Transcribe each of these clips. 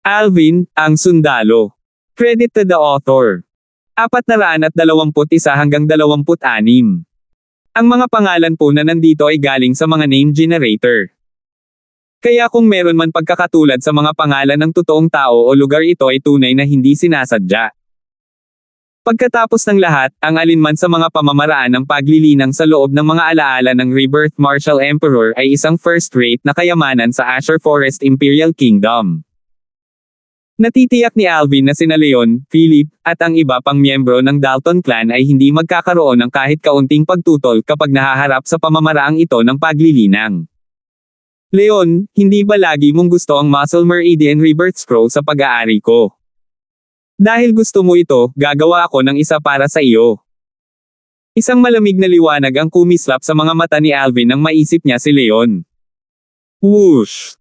Alvin, ang sundalo. Credit to the author. 421 hanggang 26. Ang mga pangalan po na nandito ay galing sa mga name generator. Kaya kung meron man pagkakatulad sa mga pangalan ng totoong tao o lugar, ito ay tunay na hindi sinasadya. Pagkatapos ng lahat, ang alinman sa mga pamamaraan ng paglilinang sa loob ng mga alaala ng Rebirth Martial Emperor ay isang first-rate na kayamanan sa Azure Forest Imperial Kingdom. Natitiyak ni Alvin na sina Leon, Philip, at ang iba pang miyembro ng Dalton clan ay hindi magkakaroon ng kahit kaunting pagtutol kapag nahaharap sa pamamaraang ito ng paglilinang. Leon, hindi ba lagi mong gusto ang Muscle Meridian Rebirth Scroll sa pag-aari ko? Dahil gusto mo ito, gagawa ako ng isa para sa iyo. Isang malamig na liwanag ang kumislap sa mga mata ni Alvin nang maisip niya si Leon. Whoosh!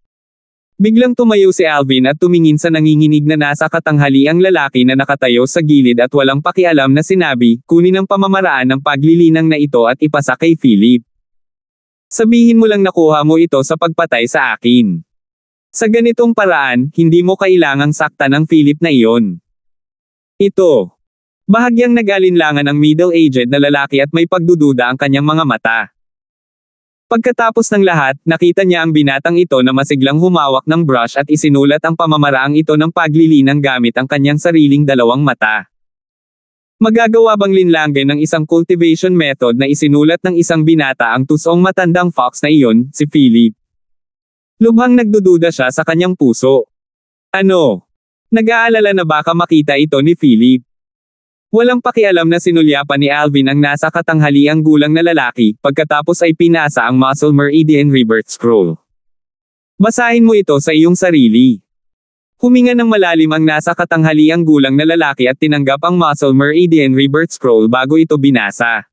Biglang tumayo si Alvin at tumingin sa nanginginig na nasa katanghaliang lalaki na nakatayo sa gilid at walang pakialam na sinabi, kunin ang pamamaraan ng paglilinang na ito at ipasa kay Philip. Sabihin mo lang nakuha mo ito sa pagpatay sa akin. Sa ganitong paraan, hindi mo kailangang saktan ng Philip na iyon. Ito. Bahagyang nag-alinlangan ang middle-aged na lalaki at may pagdududa ang kanyang mga mata. Pagkatapos ng lahat, nakita niya ang binatang ito na masiglang humawak ng brush at isinulat ang pamamaraang ito ng paglilinang gamit ang kanyang sariling dalawang mata. Magagawa bang linlangin ng isang cultivation method na isinulat ng isang binata ang tusong matandang fox na iyon, si Philip? Lubhang nagdududa siya sa kanyang puso. Ano? Nag-aalala na baka makita ito ni Philip? Walang pakialam na sinulyapan ni Alvin ang nasa katanghaliang gulang na lalaki, pagkatapos ay pinasa ang Muscle Meridian Rebirth Scroll. Basahin mo ito sa iyong sarili. Huminga ng malalim ang nasa katanghaliang gulang na lalaki at tinanggap ang Muscle Meridian Rebirth Scroll bago ito binasa.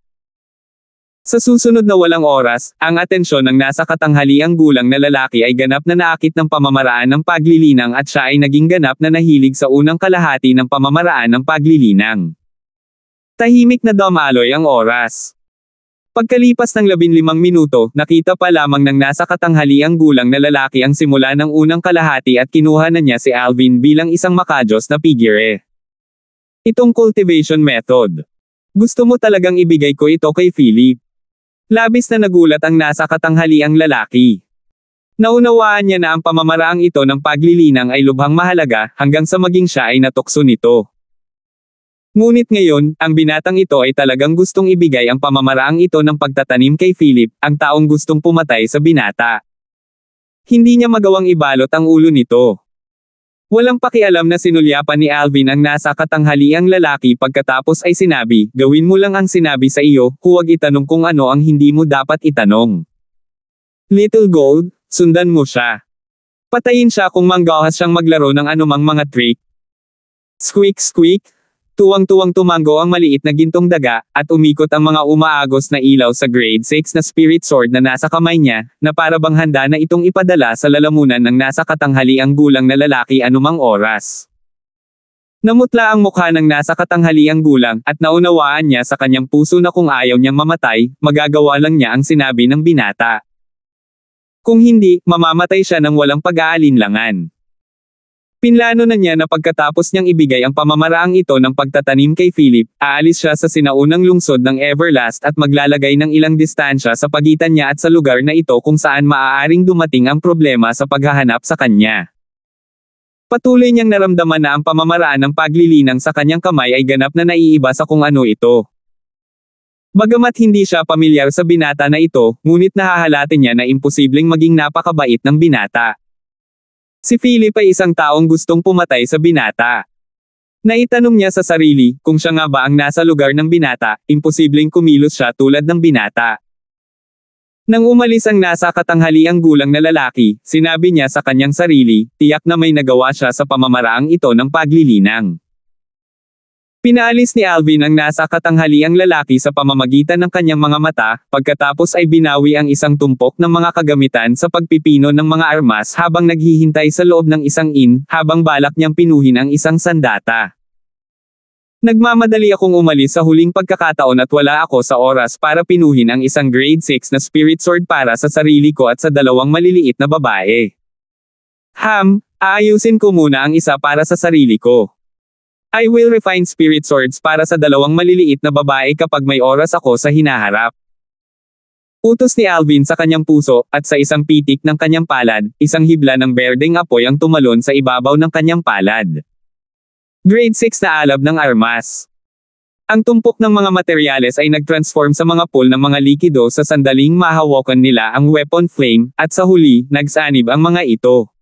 Sa susunod na walang oras, ang atensyon ng nasa katanghaliang gulang na lalaki ay ganap na naakit ng pamamaraan ng paglilinang at siya ay naging ganap na nahilig sa unang kalahati ng pamamaraan ng paglilinang. Tahimik na dumaloy ang oras. Pagkalipas ng 15 minuto, nakita pa lamang ng nasa katanghaliang gulang na lalaki ang simula ng unang kalahati at kinuha na niya si Alvin bilang isang makajos na figure. Itong cultivation method. Gusto mo talagang ibigay ko ito kay Philip? Labis na nagulat ang nasa katanghaliang lalaki. Naunawaan niya na ang pamamaraang ito ng paglilinang ay lubhang mahalaga hanggang sa maging siya ay natukso nito. Ngunit ngayon, ang binatang ito ay talagang gustong ibigay ang pamamaraang ito ng pagtatanim kay Philip, ang taong gustong pumatay sa binata. Hindi niya magawang ibalot ang ulo nito. Walang pakialam na sinulyapan ni Alvin ang nasa katanghaliang lalaki pagkatapos ay sinabi, gawin mo lang ang sinabi sa iyo, huwag itanong kung ano ang hindi mo dapat itanong. Little Gold, sundan mo siya. Patayin siya kung manggahas siyang maglaro ng anumang mga trick. Squeak squeak. Tuwang-tuwang tumango ang maliit na gintong daga, at umikot ang mga umaagos na ilaw sa grade 6 na spirit sword na nasa kamay niya, na para bang handa na itong ipadala sa lalamunan ng nasa katanghaliang gulang na lalaki anumang oras. Namutla ang mukha ng nasa katanghaliang gulang, at naunawaan niya sa kanyang puso na kung ayaw niyang mamatay, magagawa lang niya ang sinabi ng binata. Kung hindi, mamamatay siya ng walang pag-aalinlangan. Pinlano na niya na pagkatapos niyang ibigay ang pamamaraang ito ng pagtatanim kay Philip, aalis siya sa sinaunang lungsod ng Everlast at maglalagay ng ilang distansya sa pagitan niya at sa lugar na ito kung saan maaaring dumating ang problema sa paghahanap sa kanya. Patuloy niyang naramdaman na ang pamamaraan ng paglilinang sa kanyang kamay ay ganap na naiiba sa kung ano ito. Bagamat hindi siya pamilyar sa binata na ito, ngunit nahahalata niya na imposibleng maging napakabait ng binata. Si Philip ay isang taong gustong pumatay sa binata. Naitanong niya sa sarili, kung siya nga ba ang nasa lugar ng binata, imposibleng kumilos siya tulad ng binata. Nang umalis ang nasa katanghaliang gulang na lalaki, sinabi niya sa kanyang sarili, tiyak na may nagawa siya sa pamamaraang ito ng paglilinang. Pinaalis ni Alvin ang nasa katanghaliang lalaki sa pamamagitan ng kanyang mga mata, pagkatapos ay binawi ang isang tumpok ng mga kagamitan sa pagpipino ng mga armas habang naghihintay sa loob ng isang inn, habang balak niyang pinuhin ang isang sandata. Nagmamadali akong umalis sa huling pagkakataon at wala ako sa oras para pinuhin ang isang grade 6 na spirit sword para sa sarili ko at sa dalawang maliliit na babae. Aayusin ko muna ang isa para sa sarili ko. I will refine spirit swords para sa dalawang maliliit na babae kapag may oras ako sa hinaharap. Utos ni Alvin sa kanyang puso, at sa isang pitik ng kanyang palad, isang hibla ng berdeng apoy ang tumalon sa ibabaw ng kanyang palad. Grade 6 na alab ng armas. Ang tumpok ng mga materyales ay nag-transform sa mga pool ng mga likido sa sandaling mahawakan nila ang weapon flame, at sa huli, nagsanib ang mga ito.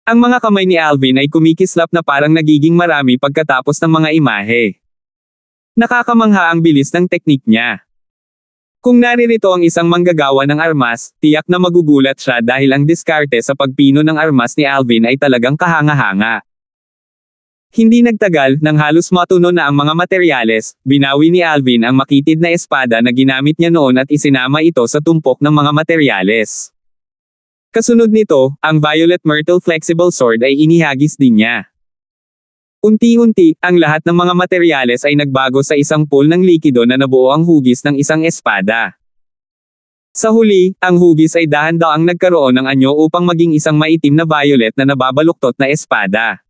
Ang mga kamay ni Alvin ay kumikislap na parang nagiging marami pagkatapos ng mga imahe. Nakakamangha ang bilis ng teknik niya. Kung naririto ang isang manggagawa ng armas, tiyak na magugulat siya dahil ang diskarte sa pagpino ng armas ni Alvin ay talagang kahanga-hanga. Hindi nagtagal, nang halos matuno na ang mga materyales, binawi ni Alvin ang makitid na espada na ginamit niya noon at isinama ito sa tumpok ng mga materyales. Kasunod nito, ang Violet Myrtle Flexible Sword ay inihagis din niya. Unti-unti, ang lahat ng mga materyales ay nagbago sa isang pool ng likido na nabuo ang hugis ng isang espada. Sa huli, ang hugis ay dahan-daang nagkaroon ng anyo upang maging isang maitim na violet na nababaluktot na espada.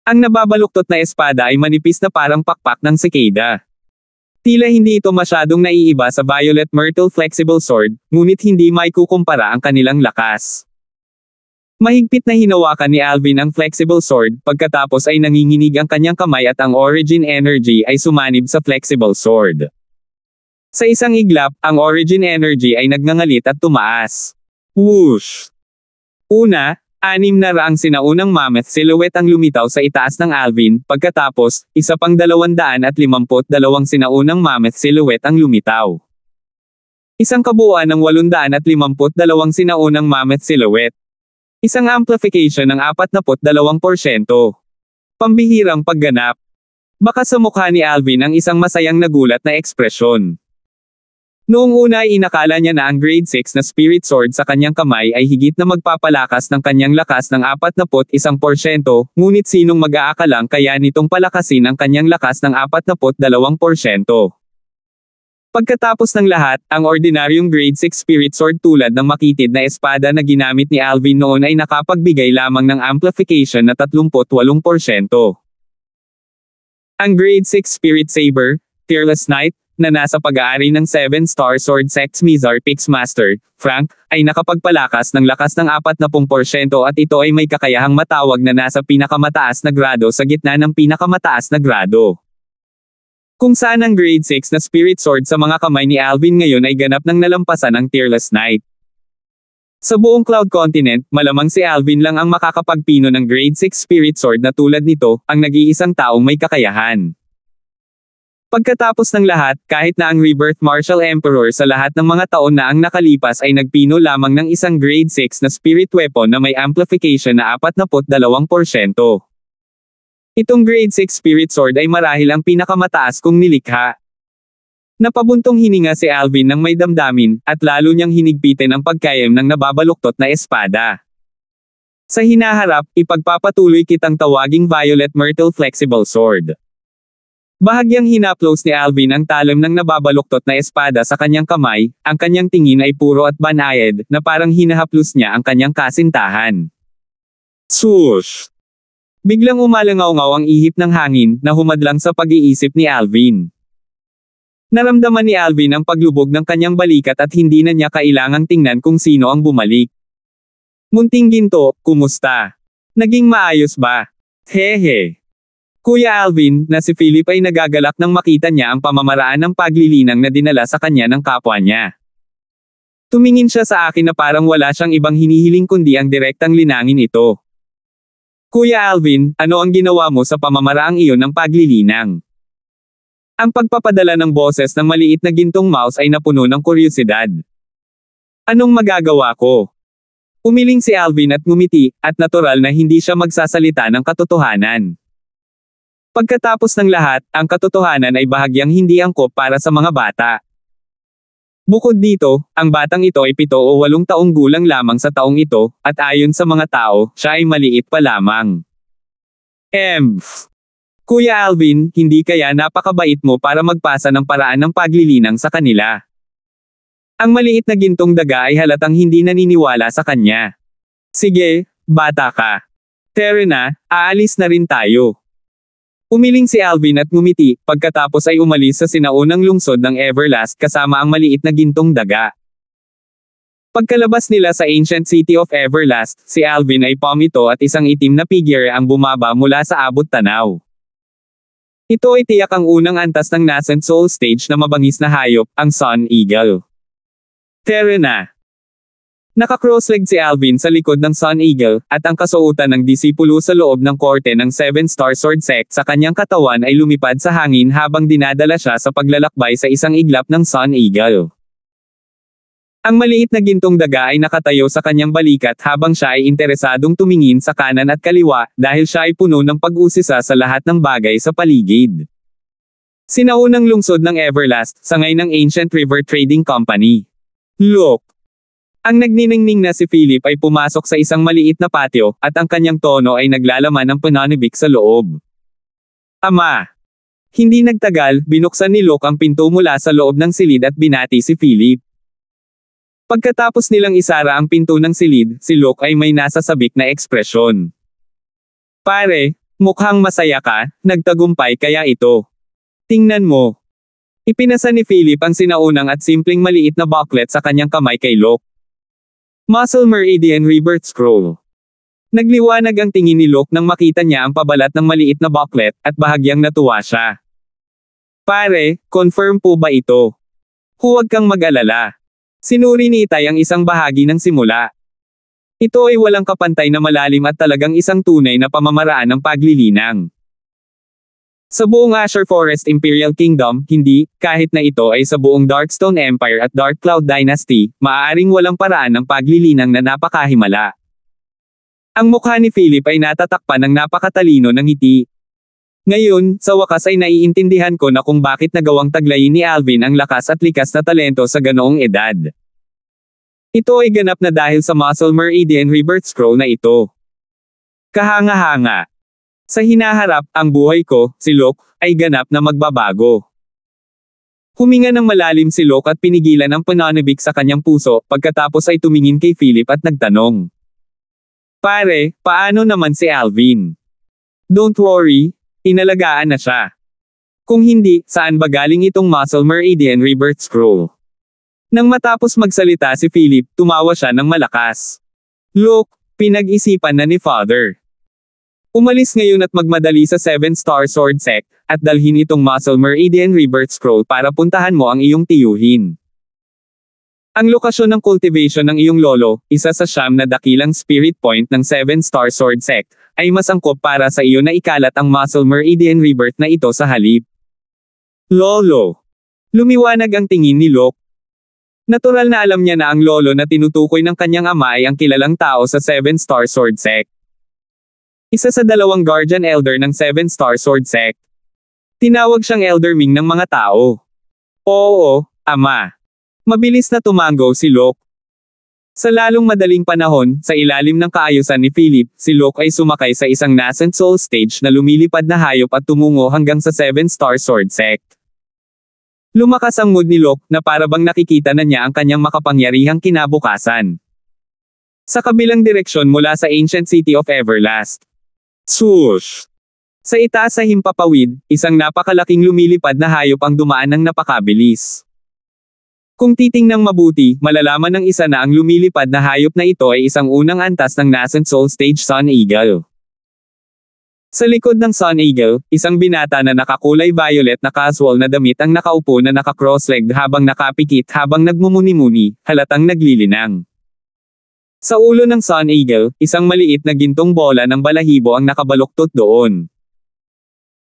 Ang nababaluktot na espada ay manipis na parang pakpak ng sikada. Tila hindi ito masyadong naiiba sa Violet Myrtle Flexible Sword, ngunit hindi maikukumpara ang kanilang lakas. Mahigpit na hinawakan ni Alvin ang flexible sword, pagkatapos ay nanginginig ang kanyang kamay at ang origin energy ay sumanib sa flexible sword. Sa isang iglap, ang origin energy ay nagngangalit at tumaas. Whoosh! Una, 6 na raang sinaunang mammoth silhouette ang lumitaw sa itaas ng Alvin, pagkatapos, isa pang 252 sinaunang mammoth silhouette ang lumitaw. Isang kabuuan ng 852 sinaunang mammoth silhouette. Isang amplification ng 42%. Pambihirang pagganap. Baka sa mukha ni Alvin ang isang masayang nagulat na ekspresyon. Noong una ay inakala niya na ang grade 6 na spirit sword sa kanyang kamay ay higit na magpapalakas ng kanyang lakas ng 41%, ngunit sinong mag-aakalang kaya nitong palakasin ang kanyang lakas ng 42%. Pagkatapos ng lahat, ang ordinaryong grade 6 spirit sword tulad ng makitid na espada na ginamit ni Alvin noon ay nakapagbigay lamang ng amplification na 38%. Ang grade 6 spirit saber, Tearless Knight, na nasa pag-aari ng 7-star sword sect Mizar Pixmaster, Frank, ay nakapagpalakas ng lakas ng 40% at ito ay may kakayahang matawag na nasa pinakamataas na grado sa gitna ng pinakamataas na grado. Kung saan ang grade 6 na spirit sword sa mga kamay ni Alvin ngayon ay ganap ng nalampasan ang Tearless Knight. Sa buong Cloud Continent, malamang si Alvin lang ang makakapagpino ng grade 6 spirit sword na tulad nito, ang nag-iisang taong may kakayahan. Pagkatapos ng lahat, kahit na ang Rebirth Martial Emperor sa lahat ng mga taon na ang nakalipas ay nagpino lamang ng isang grade 6 na spirit weapon na may amplification na 42%. Itong grade 6 spirit sword ay marahil ang pinakamataas kong nilikha. Napabuntong hininga si Alvin ng may damdamin, at lalo niyang hinigpitin ang pagkayam ng nababaluktot na espada. Sa hinaharap, ipagpapatuloy kitang tawaging Violet Myrtle Flexible Sword. Bahagyang hinaplos ni Alvin ang talim ng nababaluktot na espada sa kanyang kamay, ang kanyang tingin ay puro at banayad, na parang hinahaplos niya ang kanyang kasintahan. Swoosh! Biglang umalangaw-ngaw ang ihip ng hangin, na humadlang sa pag-iisip ni Alvin. Naramdaman ni Alvin ang paglubog ng kanyang balikat at hindi na niya kailangang tingnan kung sino ang bumalik. Munting ginto, kumusta? Naging maayos ba? Hehe. Kuya Alvin, na si Philip ay nagagalak nang makita niya ang pamamaraan ng paglilinang na dinala sa kanya ng kapwa niya. Tumingin siya sa akin na parang wala siyang ibang hinihiling kundi ang direktang linangin ito. Kuya Alvin, ano ang ginawa mo sa pamamaraang iyon ng paglilinang? Ang pagpapadala ng boses ng maliit na gintong mouse ay napuno ng kuryosidad. Anong magagawa ko? Umiling si Alvin at ngumiti, at natural na hindi siya magsasalita ng katotohanan. Pagkatapos ng lahat, ang katotohanan ay bahagyang hindi angkop para sa mga bata. Bukod dito, ang batang ito ay 7 o 8 taong gulang lamang sa taong ito, at ayon sa mga tao, siya ay maliit pa lamang. Kuya Alvin, hindi kaya napakabait mo para magpasa ng paraan ng paglilinang sa kanila? Ang maliit na gintong daga ay halatang hindi naniniwala sa kanya. Sige, bata ka. Tara na, aalis na rin tayo. Umiling si Alvin at ngumiti, pagkatapos ay umalis sa sinaunang lungsod ng Everlast kasama ang maliit na gintong daga. Pagkalabas nila sa ancient city of Everlast, si Alvin ay pumito at isang itim na figure ang bumaba mula sa abot tanaw. Ito ay tiyak ang unang antas ng nascent soul stage na mabangis na hayop, ang Sun Eagle. Tara na. Naka-cross-leg si Alvin sa likod ng Sun Eagle, at ang kasuotan ng disipulo sa loob ng korte ng Seven Star Sword Sect sa kanyang katawan ay lumipad sa hangin habang dinadala siya sa paglalakbay sa isang iglap ng Sun Eagle. Ang maliit na gintong daga ay nakatayo sa kanyang balikat habang siya ay interesadong tumingin sa kanan at kaliwa dahil siya ay puno ng pag-usisa sa lahat ng bagay sa paligid. Sinaunang lungsod ng Everlast, sangay ng Ancient River Trading Company. Look! Ang nagniningning na si Philip ay pumasok sa isang maliit na patio, at ang kanyang tono ay naglalaman ng pananibik sa loob. Ama! Hindi nagtagal, binuksan ni Luke ang pinto mula sa loob ng silid at binati si Philip. Pagkatapos nilang isara ang pinto ng silid, si Luke ay may nasasabik na ekspresyon. Pare, mukhang masaya ka, nagtagumpay kaya ito. Tingnan mo. Ipinasa ni Philip ang sinaunang at simpleng maliit na booklet sa kanyang kamay kay Luke. Muscle Meridian Rebirth Scroll. Nagliwanag ang tingin ni Luke nang makita niya ang pabalat ng maliit na booklet, at bahagyang natuwa siya. Pare, confirm po ba ito? Huwag kang mag-alala. Sinuri ni Itay ang isang bahagi ng simula. Ito ay walang kapantay na malalim at talagang isang tunay na pamamaraan ng paglilinang. Sa buong Azure Forest Imperial Kingdom, hindi, kahit na ito ay sa buong Darkstone Empire at Dark Cloud Dynasty, maaaring walang paraan ng paglilinang na napakahimala. Ang mukha ni Philip ay natatakpan ng napakatalino ng ngiti. Ngayon, sa wakas ay naiintindihan ko na kung bakit nagawang taglayin ni Alvin ang lakas at likas na talento sa ganoong edad. Ito ay ganap na dahil sa Muscle Meridian Rebirth Scroll na ito. Kahanga-hanga. Sa hinaharap, ang buhay ko, si Luke, ay ganap na magbabago. Huminga ng malalim si Luke at pinigilan ang pananabik sa kanyang puso, pagkatapos ay tumingin kay Philip at nagtanong. Pare, paano naman si Alvin? Don't worry, inalagaan na siya. Kung hindi, saan ba galing itong Muscle Meridian Rebirth Scroll? Nang matapos magsalita si Philip, tumawa siya ng malakas. Luke, pinag-isipan na ni Father. Umalis ngayon at magmadali sa Seven Star Sword Sect, at dalhin itong Muscle Meridian Rebirth Scroll para puntahan mo ang iyong tiyuhin. Ang lokasyon ng cultivation ng iyong lolo, isa sa siyam na dakilang spirit point ng Seven Star Sword Sect, ay mas angkop para sa iyo na ikalat ang Muscle Meridian Rebirth na ito sa halip. Lolo. Lumiwanag ang tingin ni Luke. Natural na alam niya na ang lolo na tinutukoy ng kanyang ama ay ang kilalang tao sa Seven Star Sword Sect. Isa sa dalawang Guardian Elder ng Seven Star Sword Sect. Tinawag siyang Elder Ming ng mga tao. Oo, ama. Mabilis na tumango si Luke. Sa lalong madaling panahon, sa ilalim ng kaayusan ni Philip, si Luke ay sumakay sa isang nascent soul stage na lumilipad na hayop at tumungo hanggang sa Seven Star Sword Sect. Lumakas ang mood ni Luke na parabang nakikita na niya ang kanyang makapangyarihang kinabukasan. Sa kabilang direksyon mula sa Ancient City of Everlast. Swoosh! Sa itaas sa himpapawid, isang napakalaking lumilipad na hayop ang dumaan ng napakabilis. Kung titingnang mabuti, malalaman ng isa na ang lumilipad na hayop na ito ay isang unang antas ng nascent soul stage Sun Eagle. Sa likod ng Sun Eagle, isang binata na nakakulay violet na casual na damit ang nakaupo na naka-cross-legged habang nakapikit habang nagmumuni-muni, halatang naglilinang. Sa ulo ng Sun Eagle, isang maliit na gintong bola ng balahibo ang nakabaluktot doon.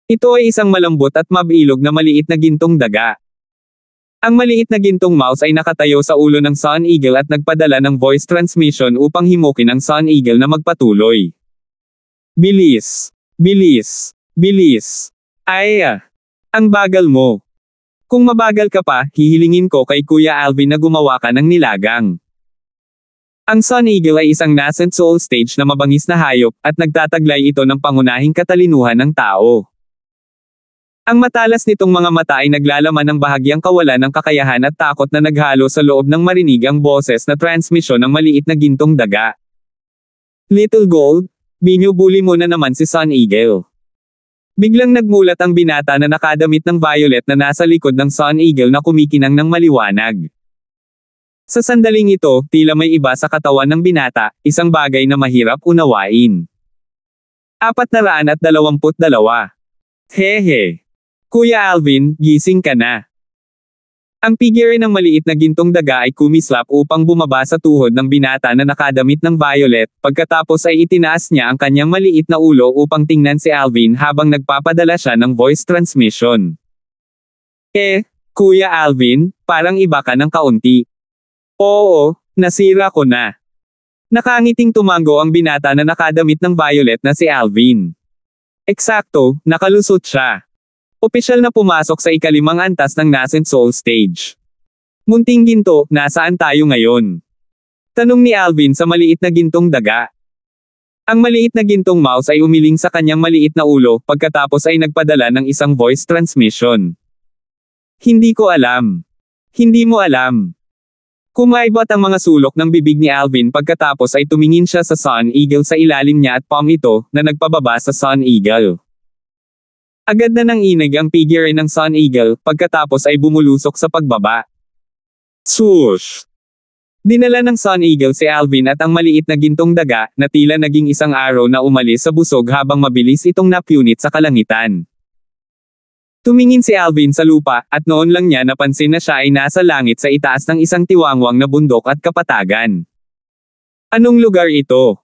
Ito ay isang malambot at mabilog na maliit na gintong daga. Ang maliit na gintong mouse ay nakatayo sa ulo ng Sun Eagle at nagpadala ng voice transmission upang himukin ang Sun Eagle na magpatuloy. Bilis! Bilis! Bilis! Ay! Ang bagal mo! Kung mabagal ka pa, hihilingin ko kay Kuya Alvin na gumawa ka ng nilagang. Ang Sun Eagle ay isang nascent soul stage na mabangis na hayop, at nagtataglay ito ng pangunahing katalinuhan ng tao. Ang matalas nitong mga mata ay naglalaman ng bahagyang kawalan ng kakayahan at takot na naghalo sa loob ng marinig ang boses na transmisyon ng maliit na gintong daga. Little Gold, binubuli mo na naman si Sun Eagle. Biglang nagmulat ang binata na nakadamit ng violet na nasa likod ng Sun Eagle na kumikinang ng maliwanag. Sa sandaling ito, tila may iba sa katawan ng binata, isang bagay na mahirap unawain. 422. Hehe. Kuya Alvin, gising ka na. Ang figure ng maliit na gintong daga ay kumislap upang bumaba sa tuhod ng binata na nakadamit ng violet, pagkatapos ay itinaas niya ang kanyang maliit na ulo upang tingnan si Alvin habang nagpapadala siya ng voice transmission. Kuya Alvin, parang iba ka ng kaunti. Oo, nasira ko na. Nakangiting tumango ang binata na nakadamit ng violet na si Alvin. Eksakto, nakalusot siya. Opisyal na pumasok sa ikalimang antas ng Nascent Soul Stage. Munting ginto, nasaan tayo ngayon? Tanong ni Alvin sa maliit na gintong daga. Ang maliit na gintong mouse ay umiling sa kanyang maliit na ulo, pagkatapos ay nagpadala ng isang voice transmission. Hindi ko alam. Hindi mo alam. Kumaibot ang mga sulok ng bibig ni Alvin pagkatapos ay tumingin siya sa Sun Eagle sa ilalim niya at palm ito, na nagpababa sa Sun Eagle. Agad na nanginig ang figure ng Sun Eagle, pagkatapos ay bumulusok sa pagbaba. Swoosh! Dinala ng Sun Eagle si Alvin at ang maliit na gintong daga, na tila naging isang arrow na umalis sa busog habang mabilis itong napunit sa kalangitan. Tumingin si Alvin sa lupa, at noon lang niya napansin na siya ay nasa langit sa itaas ng isang tiwangwang na bundok at kapatagan. Anong lugar ito?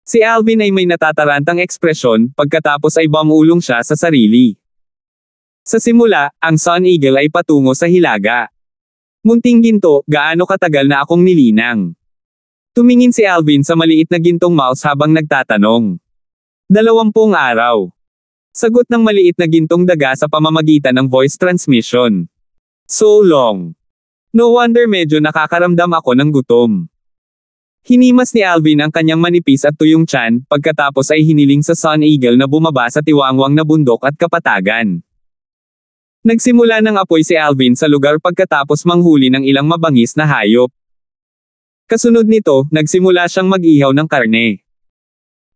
Si Alvin ay may natatarantang ekspresyon, pagkatapos ay bumulong siya sa sarili. Sa simula, ang Sun Eagle ay patungo sa hilaga. Munting ginto, gaano katagal na akong nilinang? Tumingin si Alvin sa maliit na gintong mouse habang nagtatanong. 20 araw. Sagot ng maliit na gintong daga sa pamamagitan ng voice transmission. So long. No wonder medyo nakakaramdam ako ng gutom. Hinimas ni Alvin ang kanyang manipis at tuyong tiyan, pagkatapos ay hiniling sa Sun Eagle na bumaba sa tiwangwang na bundok at kapatagan. Nagsimula ng apoy si Alvin sa lugar pagkatapos manghuli ng ilang mabangis na hayop. Kasunod nito, nagsimula siyang mag-ihaw ng karne.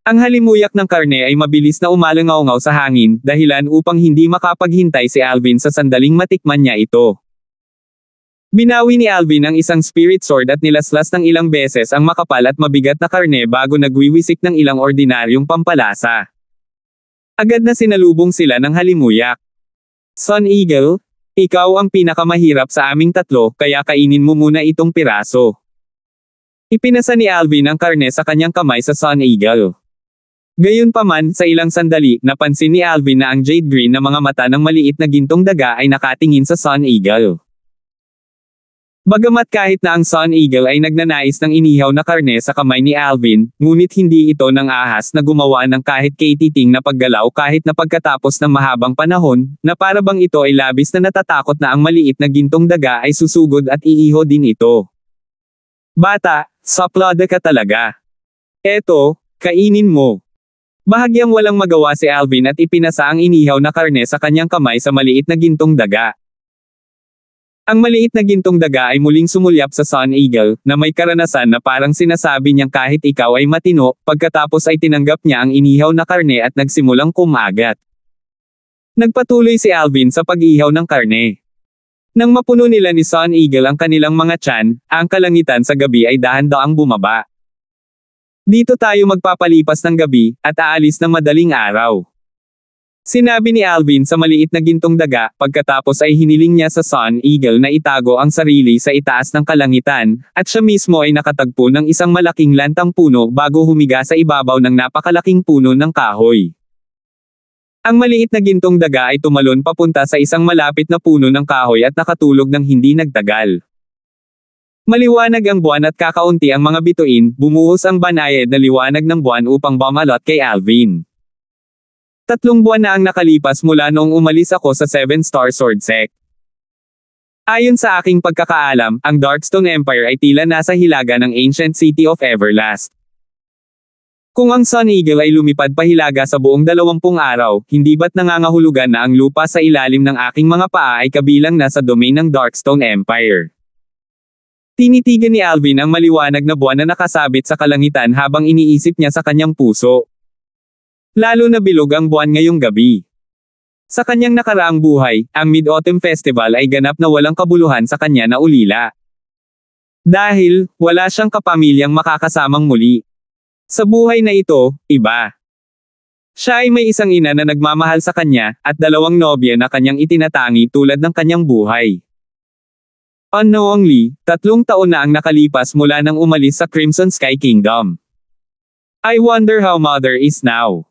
Ang halimuyak ng karne ay mabilis na umalangaw-ngaw sa hangin, dahilan upang hindi makapaghintay si Alvin sa sandaling matikman niya ito. Binawi ni Alvin ang isang spirit sword at nilaslas ng ilang beses ang makapal at mabigat na karne bago nagwiwisik ng ilang ordinaryong pampalasa. Agad na sinalubong sila ng halimuyak. Sun Eagle, ikaw ang pinakamahirap sa aming tatlo, kaya kainin mo muna itong piraso. Ipinasa ni Alvin ang karne sa kanyang kamay sa Sun Eagle. Gayunpaman, sa ilang sandali, napansin ni Alvin na ang jade green na mga mata ng maliit na gintong daga ay nakatingin sa Sun Eagle. Bagamat kahit na ang Sun Eagle ay nagnanais ng inihaw na karne sa kamay ni Alvin, ngunit hindi ito ng ahas na gumawa ng kahit katiting na paggalaw kahit na pagkatapos ng mahabang panahon, na para bang ito ay labis na natatakot na ang maliit na gintong daga ay susugod at iiho din ito. Bata, saplada ka talaga. Eto, kainin mo. Bahagyang walang magawa si Alvin at ipinasa ang inihaw na karne sa kanyang kamay sa maliit na gintong daga. Ang maliit na gintong daga ay muling sumulyap sa Sun Eagle, na may karanasan na parang sinasabi niyang kahit ikaw ay matino, pagkatapos ay tinanggap niya ang inihaw na karne at nagsimulang kumagat. Nagpatuloy si Alvin sa pag-ihaw ng karne. Nang mapuno nila ni Sun Eagle ang kanilang mga tiyan, ang kalangitan sa gabi ay dahan-daang bumaba. Dito tayo magpapalipas ng gabi, at aalis ng madaling araw. Sinabi ni Alvin sa maliit na gintong daga, pagkatapos ay hiniling niya sa Sun Eagle na itago ang sarili sa itaas ng kalangitan, at siya mismo ay nakatagpo ng isang malaking lantang puno bago humiga sa ibabaw ng napakalaking puno ng kahoy. Ang maliit na gintong daga ay tumalon papunta sa isang malapit na puno ng kahoy at nakatulog ng hindi nagtagal. Maliwanag ang buwan at kakaunti ang mga bituin, bumuhos ang banayad na liwanag ng buwan upang bumalot kay Alvin. 3 buwan na ang nakalipas mula noong umalis ako sa 7-star sword sect. Ayon sa aking pagkakaalam, ang Darkstone Empire ay tila nasa hilaga ng Ancient City of Everlast. Kung ang Sun Eagle ay lumipad pahilaga sa buong 20 araw, hindi ba't nangangahulugan na ang lupa sa ilalim ng aking mga paa ay kabilang na sa domain ng Darkstone Empire? Tinitigan ni Alvin ang maliwanag na buwan na nakasabit sa kalangitan habang iniisip niya sa kanyang puso. Lalo na bilog ang buwan ngayong gabi. Sa kanyang nakaraang buhay, ang Mid-Autumn Festival ay ganap na walang kabuluhan sa kanya na ulila. Dahil, wala siyang kapamilyang makakasamang muli. Sa buhay na ito, iba. Siya ay may isang ina na nagmamahal sa kanya, at dalawang nobya na kanyang itinatangi tulad ng kanyang buhay. Unknowingly, 3 taon na ang nakalipas mula nang umalis sa Crimson Sky Kingdom. I wonder how mother is now.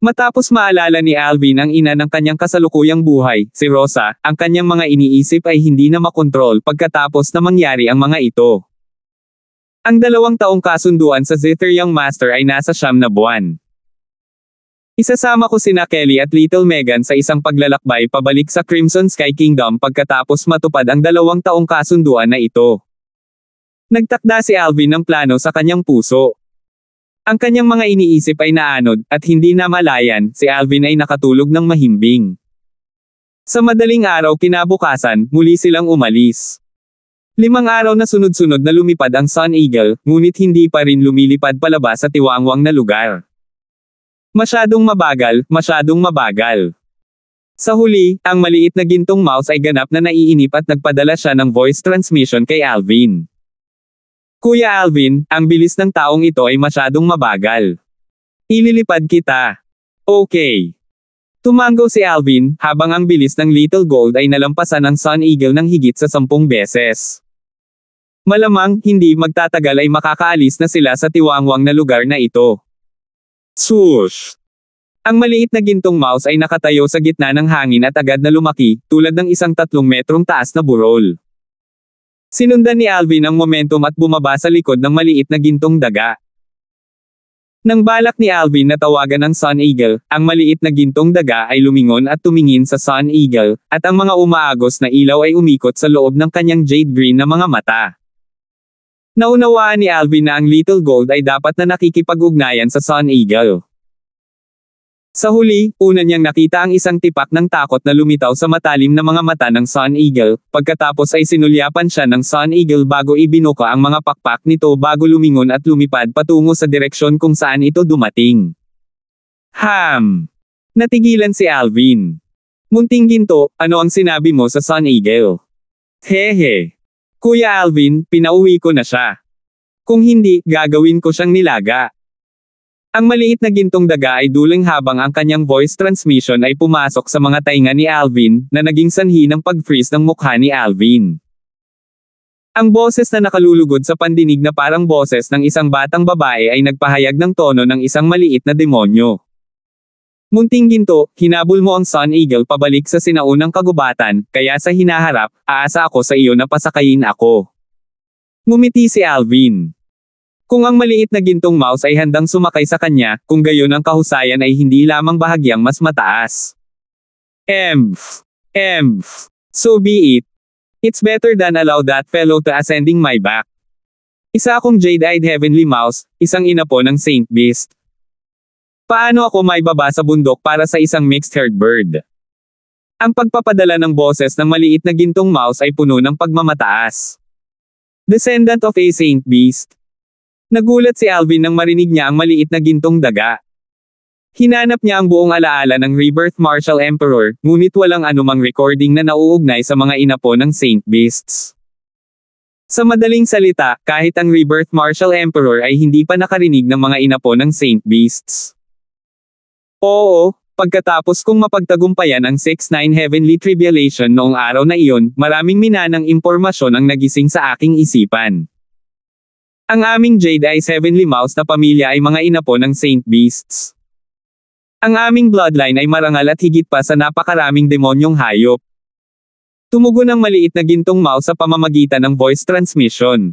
Matapos maalala ni Alvin ang ina ng kanyang kasalukuyang buhay, si Rosa, ang kanyang mga iniisip ay hindi na makontrol pagkatapos na mangyari ang mga ito. Ang 2 taong kasunduan sa Zither Young Master ay nasa 9 na buwan. Isasama ko sina Kelly at Little Megan sa isang paglalakbay pabalik sa Crimson Sky Kingdom pagkatapos matupad ang 2 taong kasunduan na ito. Nagtakda si Alvin ng plano sa kanyang puso. Ang kanyang mga iniisip ay naanod, at hindi na malayan, si Alvin ay nakatulog ng mahimbing. Sa madaling araw kinabukasan, muli silang umalis. 5 araw na sunod-sunod na lumipad ang Sun Eagle, ngunit hindi pa rin lumilipad palabas sa tiwangwang na lugar. Masyadong mabagal, masyadong mabagal. Sa huli, ang maliit na gintong mouse ay ganap na naiinip at nagpadala siya ng voice transmission kay Alvin. Kuya Alvin, ang bilis ng taong ito ay masyadong mabagal. Ililipad kita. Okay. Tumango si Alvin, habang ang bilis ng Little Gold ay nalampasan ng Sun Eagle ng higit sa 10 beses. Malamang, hindi magtatagal ay makakaalis na sila sa tiwangwang na lugar na ito. Swoosh! Ang maliit na gintong mouse ay nakatayo sa gitna ng hangin at agad na lumaki, tulad ng isang 3 metrong taas na burol. Sinundan ni Alvin ang momentum at bumaba sa likod ng maliit na gintong daga. Nang balak ni Alvin na tawagan ang Sun Eagle, ang maliit na gintong daga ay lumingon at tumingin sa Sun Eagle, at ang mga umaagos na ilaw ay umikot sa loob ng kanyang jade green na mga mata. Naunawaan ni Alvin na ang Little Gold ay dapat na nakikipag-ugnayan sa Sun Eagle. Sa huli, una niyang nakita ang isang tipak ng takot na lumitaw sa matalim na mga mata ng Sun Eagle, pagkatapos ay sinulyapan siya ng Sun Eagle bago ibinuka ang mga pakpak nito bago lumingon at lumipad patungo sa direksyon kung saan ito dumating. Natigilan si Alvin. Munting ginto, ano ang sinabi mo sa Sun Eagle? Hehe. Kuya Alvin, pinauwi ko na siya. Kung hindi, gagawin ko siyang nilaga. Ang maliit na gintong daga ay duling habang ang kanyang voice transmission ay pumasok sa mga tainga ni Alvin, na naging sanhi ng pag-freeze ng mukha ni Alvin. Ang boses na nakalulugod sa pandinig na parang boses ng isang batang babae ay nagpahayag ng tono ng isang maliit na demonyo. Munting ginto, hinabol mo ang Sun Eagle pabalik sa sinaunang kagubatan, kaya sa hinaharap, aasa ako sa iyo na pasakayin ako. Ngumiti si Alvin. Kung ang maliit na gintong mouse ay handang sumakay sa kanya, kung gayon ang kahusayan ay hindi lamang bahagyang mas mataas. So be it. It's better than allow that fellow to ascending my back. Isa akong jade-eyed heavenly mouse, isang ina po ng Saint Beast. Paano ako may baba sa bundok para sa isang mixed-haired bird? Ang pagpapadala ng boses ng maliit na gintong mouse ay puno ng pagmamataas. Descendant of a Saint Beast. Nagulat si Alvin nang marinig niya ang maliit na gintong daga. Hinanap niya ang buong alaala ng Rebirth Martial Emperor, ngunit walang anumang recording na nauugnay sa mga inapo ng Saint Beasts. Sa madaling salita, kahit ang Rebirth Martial Emperor ay hindi pa nakarinig ng mga inapo ng Saint Beasts. Oo, pagkatapos kong mapagtagumpayan ang 6-9 Heavenly Tribulation noong araw na iyon, maraming minanang impormasyon ang nagising sa aking isipan. Ang aming Jade Eyes Heavenly Mouse na pamilya ay mga inapo ng Saint Beasts. Ang aming bloodline ay marangal at higit pa sa napakaraming demonyong hayop. Tumugon ang maliit na gintong mouse sa pamamagitan ng voice transmission.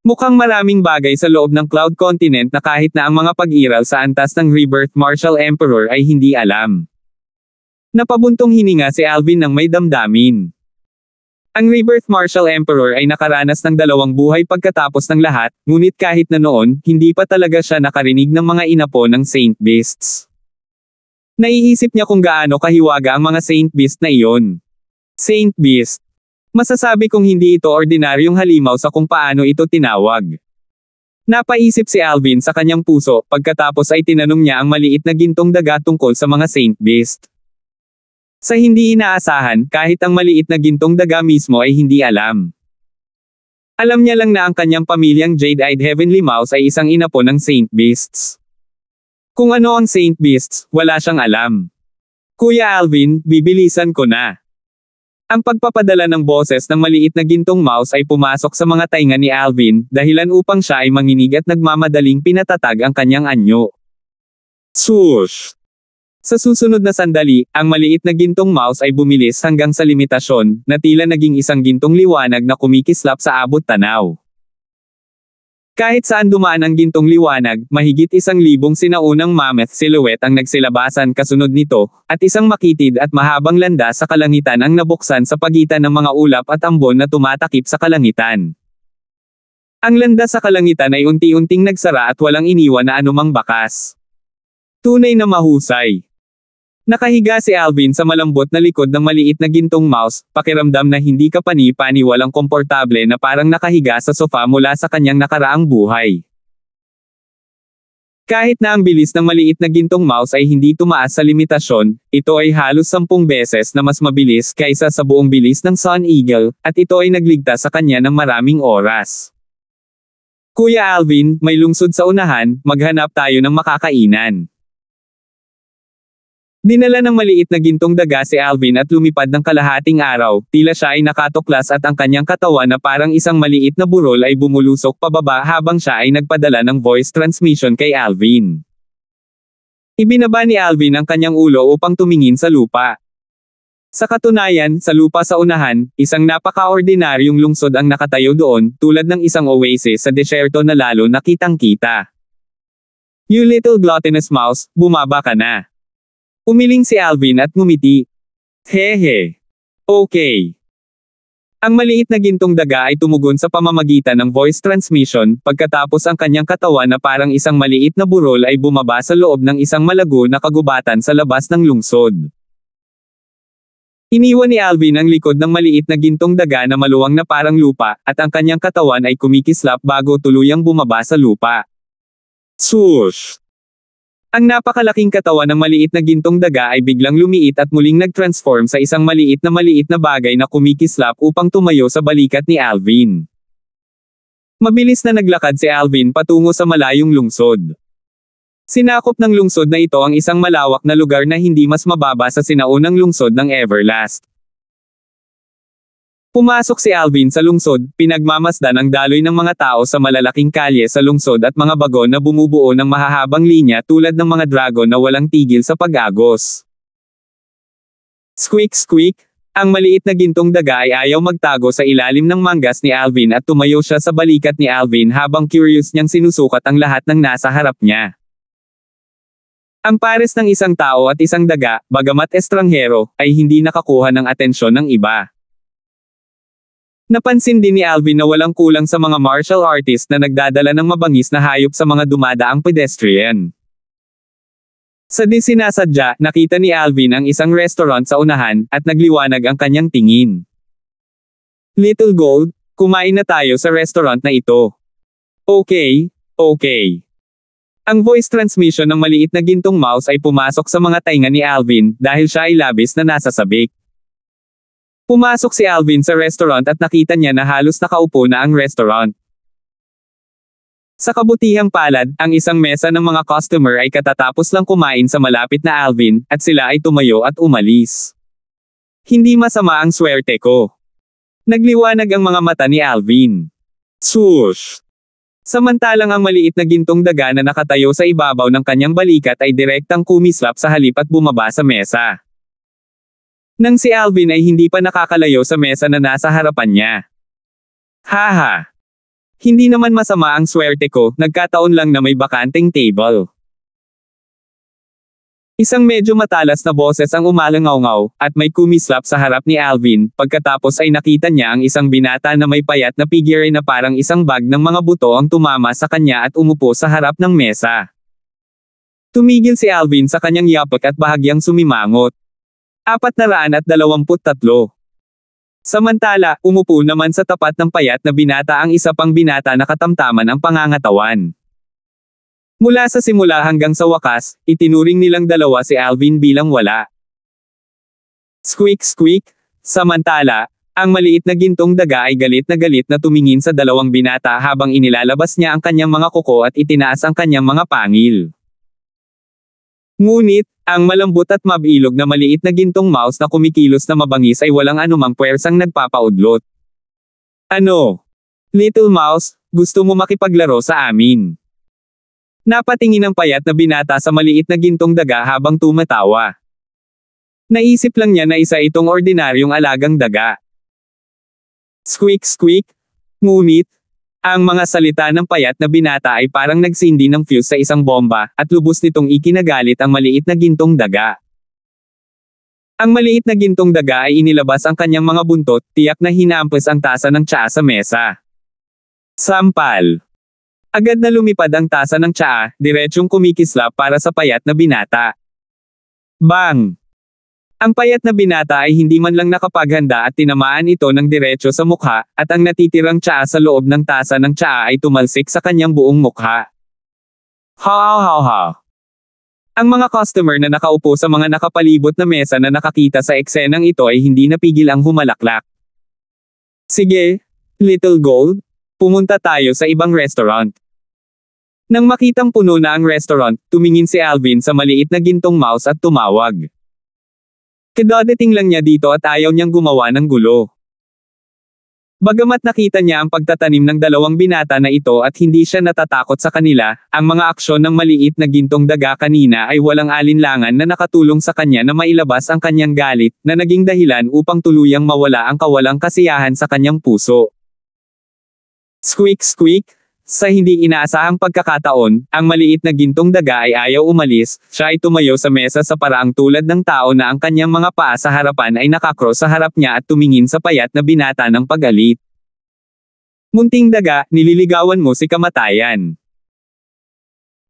Mukhang maraming bagay sa loob ng Cloud Continent na kahit na ang mga pag-iral sa antas ng Rebirth Martial Emperor ay hindi alam. Napabuntong hininga si Alvin ng may damdamin. Ang Rebirth Martial Emperor ay nakaranas ng 2 buhay pagkatapos ng lahat, ngunit kahit na noon, hindi pa talaga siya nakarinig ng mga inapo ng Saint Beasts. Naiisip niya kung gaano kahiwaga ang mga Saint Beast na iyon. Saint Beast. Masasabi kong hindi ito ordinaryong halimaw sa kung paano ito tinawag. Napaisip si Alvin sa kanyang puso, pagkatapos ay tinanong niya ang maliit na gintong daga tungkol sa mga Saint Beast. Sa hindi inaasahan, kahit ang maliit na gintong daga mismo ay hindi alam. Alam niya lang na ang kanyang pamilyang Jade-Eyed Heavenly Mouse ay isang inapo ng Saint Beasts. Kung ano ang Saint Beasts, wala siyang alam. Kuya Alvin, bibilisan ko na. Ang pagpapadala ng boses ng maliit na gintong mouse ay pumasok sa mga tainga ni Alvin, dahilan upang siya ay manginig at nagmamadaling pinatatag ang kanyang anyo. Swoosh! Sa susunod na sandali, ang maliit na gintong mouse ay bumilis hanggang sa limitasyon, na tila naging isang gintong liwanag na kumikislap sa abot tanaw. Kahit saan dumaan ang gintong liwanag, mahigit 1,000 sinaunang mammoth silhouette ang nagsilabasan kasunod nito, at isang makitid at mahabang landas sa kalangitan ang nabuksan sa pagitan ng mga ulap at ambon na tumatakip sa kalangitan. Ang landas sa kalangitan ay unti-unting nagsara at walang iniwan na anumang bakas. Tunay na mahusay. Nakahiga si Alvin sa malambot na likod ng maliit na gintong mouse, pakiramdam na hindi kapani-pani walang komportable na parang nakahiga sa sofa mula sa kanyang nakaraang buhay. Kahit na ang bilis ng maliit na gintong mouse ay hindi tumaas sa limitasyon, ito ay halos 10 beses na mas mabilis kaysa sa buong bilis ng Sun Eagle, at ito ay nagligtas sa kanya ng maraming oras. Kuya Alvin, may lungsod sa unahan, maghanap tayo ng makakainan. Dinala ng maliit na gintong daga si Alvin at lumipad ng kalahating araw, tila siya ay nakatuklas at ang kanyang katawan na parang isang maliit na burol ay bumulusok pababa habang siya ay nagpadala ng voice transmission kay Alvin. Ibinaba ni Alvin ang kanyang ulo upang tumingin sa lupa. Sa katunayan, sa lupa sa unahan, isang napaka-ordinaryong lungsod ang nakatayo doon, tulad ng isang oasis sa desyerto na lalo na kitang-kita. You little gluttonous mouse, bumaba ka na. Umiling si Alvin at ngumiti. Hehe. Okay. Ang maliit na gintong daga ay tumugon sa pamamagitan ng voice transmission, pagkatapos ang kanyang katawan na parang isang maliit na burol ay bumaba sa loob ng isang malago na kagubatan sa labas ng lungsod. Iniwan ni Alvin ang likod ng maliit na gintong daga na maluwang na parang lupa, at ang kanyang katawan ay kumikislap bago tuluyang bumaba sa lupa. Swoosh! Ang napakalaking katawan ng maliit na gintong daga ay biglang lumiit at muling nag-transform sa isang maliit na bagay na kumikislap upang tumayo sa balikat ni Alvin. Mabilis na naglakad si Alvin patungo sa malayong lungsod. Sinakop ng lungsod na ito ang isang malawak na lugar na hindi mas mababa sa sinaunang lungsod ng Everlast. Pumasok si Alvin sa lungsod, pinagmamasdan ang daloy ng mga tao sa malalaking kalye sa lungsod at mga bagon na bumubuo ng mahahabang linya tulad ng mga dragon na walang tigil sa pag-agos. Squeak squeak! Ang maliit na gintong daga ay ayaw magtago sa ilalim ng manggas ni Alvin at tumayo siya sa balikat ni Alvin habang curious niyang sinusukat ang lahat ng nasa harap niya. Ang pares ng isang tao at isang daga, bagamat estranghero, ay hindi nakakuha ng atensyon ng iba. Napansin din ni Alvin na walang kulang sa mga martial artist na nagdadala ng mabangis na hayop sa mga dumadaang pedestrian. Sa di sinasadya, nakita ni Alvin ang isang restaurant sa unahan, at nagliwanag ang kanyang tingin. Little Gold, kumain na tayo sa restaurant na ito. Okay, okay. Ang voice transmission ng maliit na gintong mouse ay pumasok sa mga tainga ni Alvin, dahil siya ay labis na nasasabik. Pumasok si Alvin sa restaurant at nakita niya na halos nakaupo na ang restaurant. Sa kabutihang palad, ang isang mesa ng mga customer ay katatapos lang kumain sa malapit na Alvin, at sila ay tumayo at umalis. Hindi masama ang swerte ko. Nagliwanag ang mga mata ni Alvin. Swoosh! Samantalang ang maliit na gintong daga na nakatayo sa ibabaw ng kanyang balikat ay direktang kumislap sa halip at bumaba sa mesa. Nang si Alvin ay hindi pa nakakalayo sa mesa na nasa harapan niya. Haha! Hindi naman masama ang swerte ko, nagkataon lang na may bakanteng table. Isang medyo matalas na boses ang umalangaw-ngaw, at may kumislap sa harap ni Alvin, pagkatapos ay nakita niya ang isang binata na may payat na figure na parang isang bag ng mga buto ang tumama sa kanya at umupo sa harap ng mesa. Tumigil si Alvin sa kanyang yapak at bahagyang sumimangot. 423. Samantala, umupo naman sa tapat ng payat na binata ang isa pang binata na katamtaman ang pangangatawan. Mula sa simula hanggang sa wakas, itinuring nilang dalawa si Alvin bilang wala. Squeak squeak. Samantala, ang maliit na gintong daga ay galit na tumingin sa dalawang binata habang inilalabas niya ang kanyang mga kuko at itinaas ang kanyang mga pangil. Ngunit, ang malambot at mabilog na maliit na gintong mouse na kumikilos na mabangis ay walang anumang puwersang nagpapaudlot. Ano? Little mouse, gusto mo makipaglaro sa amin? Napatingin ang payat na binata sa maliit na gintong daga habang tumatawa. Naisip lang niya na isa itong ordinaryong alagang daga. Squeak squeak. Ngunit, ang mga salita ng payat na binata ay parang nagsindi ng fuse sa isang bomba, at lubos nitong ikinagalit ang maliit na gintong daga. Ang maliit na gintong daga ay inilabas ang kanyang mga buntot, tiyak na hinampas ang tasa ng tsaa sa mesa. Sampal. Agad na lumipad ang tasa ng tsaa, diretsyong kumikislap para sa payat na binata. Bang! Ang payat na binata ay hindi man lang nakapaghanda at tinamaan ito ng diretsyo sa mukha, at ang natitirang tsaa sa loob ng tasa ng tsaa ay tumalsik sa kanyang buong mukha. Ha. Ang mga customer na nakaupo sa mga nakapalibot na mesa na nakakita sa eksenang ito ay hindi napigil ang humalaklak. Sige, Little Gold, pumunta tayo sa ibang restaurant. Nang makitang puno na ang restaurant, tumingin si Alvin sa maliit na gintong mouse at tumawag. Kadadating lang niya dito at ayaw niyang gumawa ng gulo. Bagamat nakita niya ang pagtatanim ng dalawang binata na ito at hindi siya natatakot sa kanila, ang mga aksyon ng maliit na gintong daga kanina ay walang alinlangan na nakatulong sa kanya na mailabas ang kanyang galit, na naging dahilan upang tuluyang mawala ang kawalang kasiyahan sa kanyang puso. Squeak squeak. Sa hindi inaasahang pagkakataon, ang maliit na gintong daga ay ayaw umalis, siya ay tumayo sa mesa sa paraang tulad ng tao na ang kanyang mga paa sa harapan ay nakakross sa harap niya at tumingin sa payat na binata ng pagalit. Munting daga, nililigawan mo si kamatayan.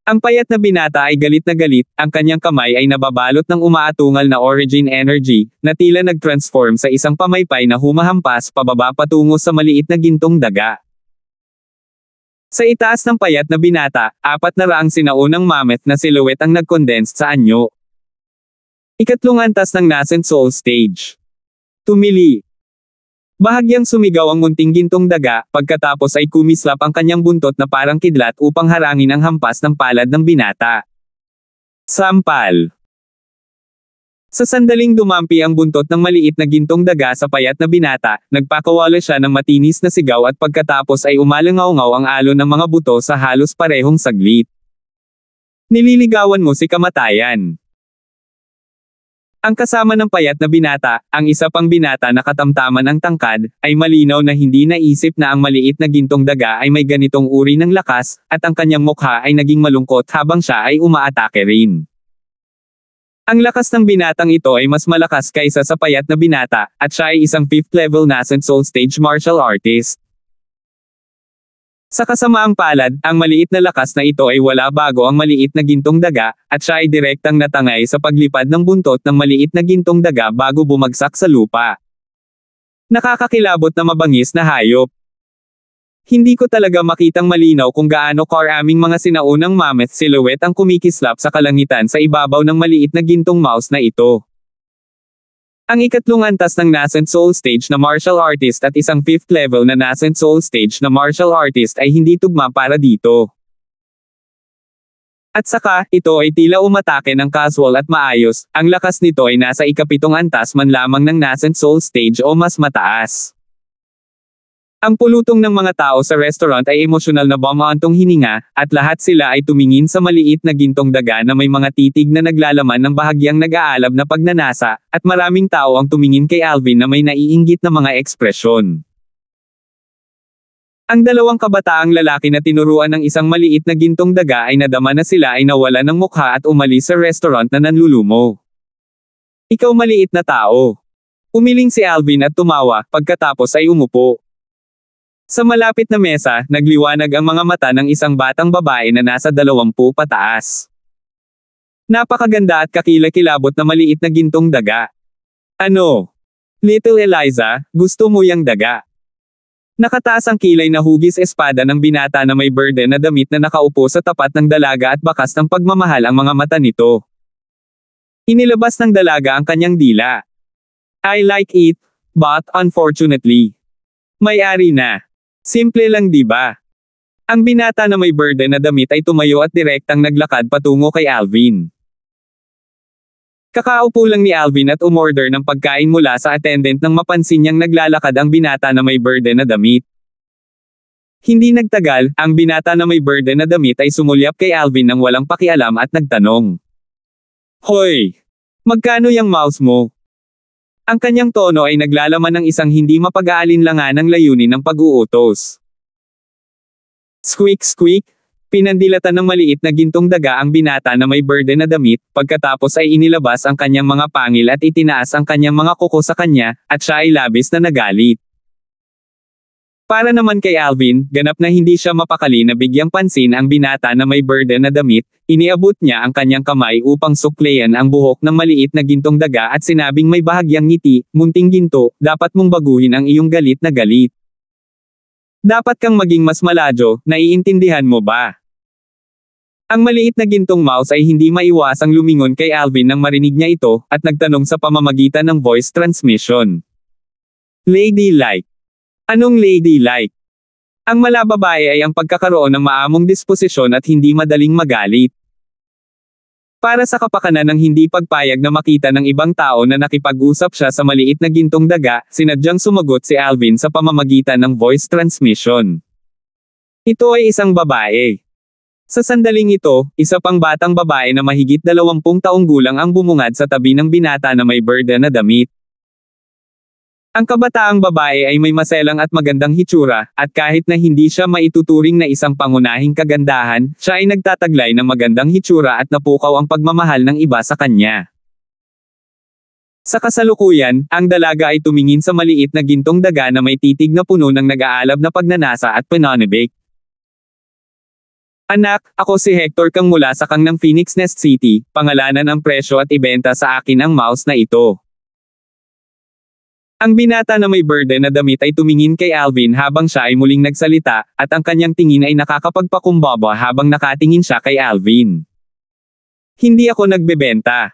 Ang payat na binata ay galit na galit, ang kanyang kamay ay nababalot ng umaatungal na origin energy, na tila nag-transform sa isang pamaypay na humahampas pababa patungo sa maliit na gintong daga. Sa itaas ng payat na binata, 400 sinaunang mammoth na silhouette ang nag-condense sa anyo. Ikatlong antas ng nascent soul stage. Tumili. Bahagyang sumigaw ang munting gintong daga, pagkatapos ay kumislap ang kanyang buntot na parang kidlat upang harangin ang hampas ng palad ng binata. Sampal. Sa sandaling dumampi ang buntot ng maliit na gintong daga sa payat na binata, nagpakawala siya ng matinis na sigaw at pagkatapos ay umalangaw-ngaw ang alon ng mga buto sa halos parehong saglit. Nililigawan mo si kamatayan. Ang kasama ng payat na binata, ang isa pang binata na katamtaman ang tangkad, ay malinaw na hindi naisip na ang maliit na gintong daga ay may ganitong uri ng lakas, at ang kanyang mukha ay naging malungkot habang siya ay umaatake rin. Ang lakas ng binatang ito ay mas malakas kaysa sa payat na binata, at siya ay isang 5th level nascent soul stage martial artist. Sa kasamaang palad, ang maliit na lakas na ito ay wala bago ang maliit na gintong daga, at siya ay direktang natangay sa paglipad ng buntot ng maliit na gintong daga bago bumagsak sa lupa. Nakakakilabot na mabangis na hayop. Hindi ko talaga makitang malinaw kung gaano karaming mga sinaunang mammoth silhouette ang kumikislap sa kalangitan sa ibabaw ng maliit na gintong mouse na ito. Ang ikatlong antas ng nascent soul stage na martial artist at isang 5th level na nascent soul stage na martial artist ay hindi tugma para dito. At saka, ito ay tila umatake ng casual at maayos, ang lakas nito ay nasa ikapitong antas man lamang ng nascent soul stage o mas mataas. Ang pulutong ng mga tao sa restaurant ay emosyonal na bumaantong hininga, at lahat sila ay tumingin sa maliit na gintong daga na may mga titig na naglalaman ng bahagyang nag-aalab na pagnanasa, at maraming tao ang tumingin kay Alvin na may naiinggit na mga ekspresyon. Ang dalawang kabataang lalaki na tinuruan ng isang maliit na gintong daga ay nadama na sila ay nawala ng mukha at umalis sa restaurant na nanlulumo. Ikaw maliit na tao. Umiling si Alvin at tumawa, pagkatapos ay umupo. Sa malapit na mesa, nagliwanag ang mga mata ng isang batang babae na nasa 20 pataas. Napakaganda at kakilakilabot na maliit na gintong daga. Ano? Little Eliza, gusto mo yang daga? Nakataas ang kilay na hugis espada ng binata na may burden na damit na nakaupo sa tapat ng dalaga at bakas ng pagmamahal ang mga mata nito. Inilabas ng dalaga ang kanyang dila. I like it, but unfortunately. May-ari na. Simple lang di ba? Ang binata na may burden na damit ay tumayo at direktang naglakad patungo kay Alvin. Kakaupo lang ni Alvin at umorder ng pagkain mula sa attendant nang mapansin niyang naglalakad ang binata na may burden na damit. Hindi nagtagal, ang binata na may burden na damit ay sumulyap kay Alvin nang walang pakialam at nagtanong. Hoy! Magkano yung mouse mo? Ang kanyang tono ay naglalaman ng isang hindi mapag-aalinlangan ng layunin ng pag-uutos. Squeak squeak! Pinandilatan ng maliit na gintong daga ang binata na may burden na damit, pagkatapos ay inilabas ang kanyang mga pangil at itinaas ang kanyang mga kuko sa kanya, at siya ay labis na nagalit. Para naman kay Alvin, ganap na hindi siya mapakali na bigyang pansin ang binata na may burden na damit, iniabot niya ang kanyang kamay upang suklayan ang buhok ng maliit na gintong daga at sinabing may bahagyang ngiti, munting ginto, dapat mong baguhin ang iyong galit na galit. Dapat kang maging mas maladyo, naiintindihan mo ba? Ang maliit na gintong mouse ay hindi maiwasang lumingon kay Alvin nang marinig niya ito, at nagtanong sa pamamagitan ng voice transmission. Ladylike. Anong ladylike? Ang malababae ay ang pagkakaroon ng maamong disposisyon at hindi madaling magalit. Para sa kapakanan ng hindi pagpayag na makita ng ibang tao na nakipag-usap siya sa maliit na gintong daga, sinadyang sumagot si Alvin sa pamamagitan ng voice transmission. Ito ay isang babae. Sa sandaling ito, isa pang batang babae na mahigit 20 taong gulang ang bumungad sa tabi ng binata na may burden na damit. Ang kabataang babae ay may maselang at magandang hitsura, at kahit na hindi siya maituturing na isang pangunahing kagandahan, siya ay nagtataglay ng magandang hitsura at napukaw ang pagmamahal ng iba sa kanya. Sa kasalukuyan, ang dalaga ay tumingin sa maliit na gintong daga na may titig na puno ng nag-aalab na pagnanasa at pananibik. Anak, ako si Hector kang mula sa kang ng Phoenix Nest City, pangalanan ang presyo at ibenta sa akin ang mouse na ito. Ang binata na may burden na damit ay tumingin kay Alvin habang siya ay muling nagsalita, at ang kanyang tingin ay nakakapagpakumbaba habang nakatingin siya kay Alvin. Hindi ako nagbebenta.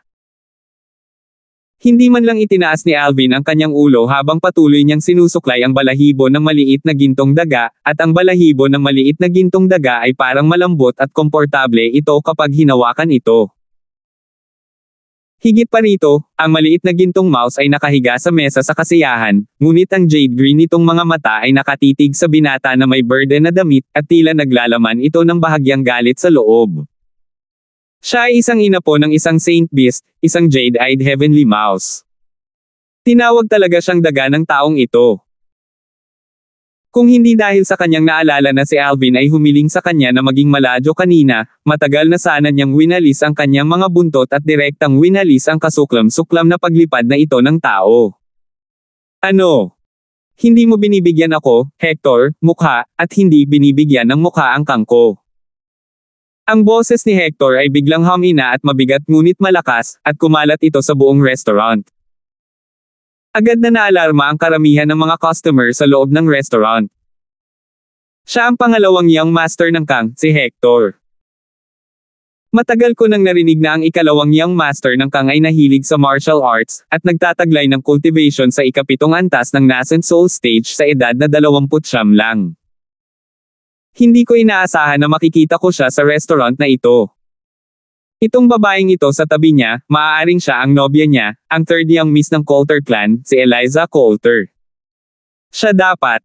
Hindi man lang itinaas ni Alvin ang kanyang ulo habang patuloy niyang sinusuklay ang balahibo ng maliit na gintong daga, at ang balahibo ng maliit na gintong daga ay parang malambot at komportable ito kapag hinawakan ito. Higit pa rito, ang maliit na gintong mouse ay nakahiga sa mesa sa kasiyahan, ngunit ang jade green nitong mga mata ay nakatitig sa binata na may burden na damit, at tila naglalaman ito ng bahagyang galit sa loob. Siya ay isang inapo ng isang Saint Beast, isang jade-eyed heavenly mouse. Tinawag talaga siyang daga ng taong ito. Kung hindi dahil sa kanyang naalala na si Alvin ay humiling sa kanya na maging maladyo kanina, matagal na sana niyang winalis ang kanyang mga buntot at direktang winalis ang kasuklam-suklam na paglipad na ito ng tao. Ano? Hindi mo binibigyan ako, Hector, mukha, at hindi binibigyan ng mukha ang kangko. Ang boses ni Hector ay biglang humina at mabigat ngunit malakas, at kumalat ito sa buong restaurant. Agad na naalarma ang karamihan ng mga customer sa loob ng restaurant. Siya ang pangalawang young master ng Kang, si Hector. Matagal ko nang narinig na ang ikalawang young master ng Kang ay nahilig sa martial arts, at nagtataglay ng cultivation sa ikapitong antas ng Nascent Soul Stage sa edad na 29 lang. Hindi ko inaasahan na makikita ko siya sa restaurant na ito. Itong babaeng ito sa tabi niya, maaaring siya ang nobya niya, ang third young miss ng Coulter clan, si Eliza Coulter. Siya dapat.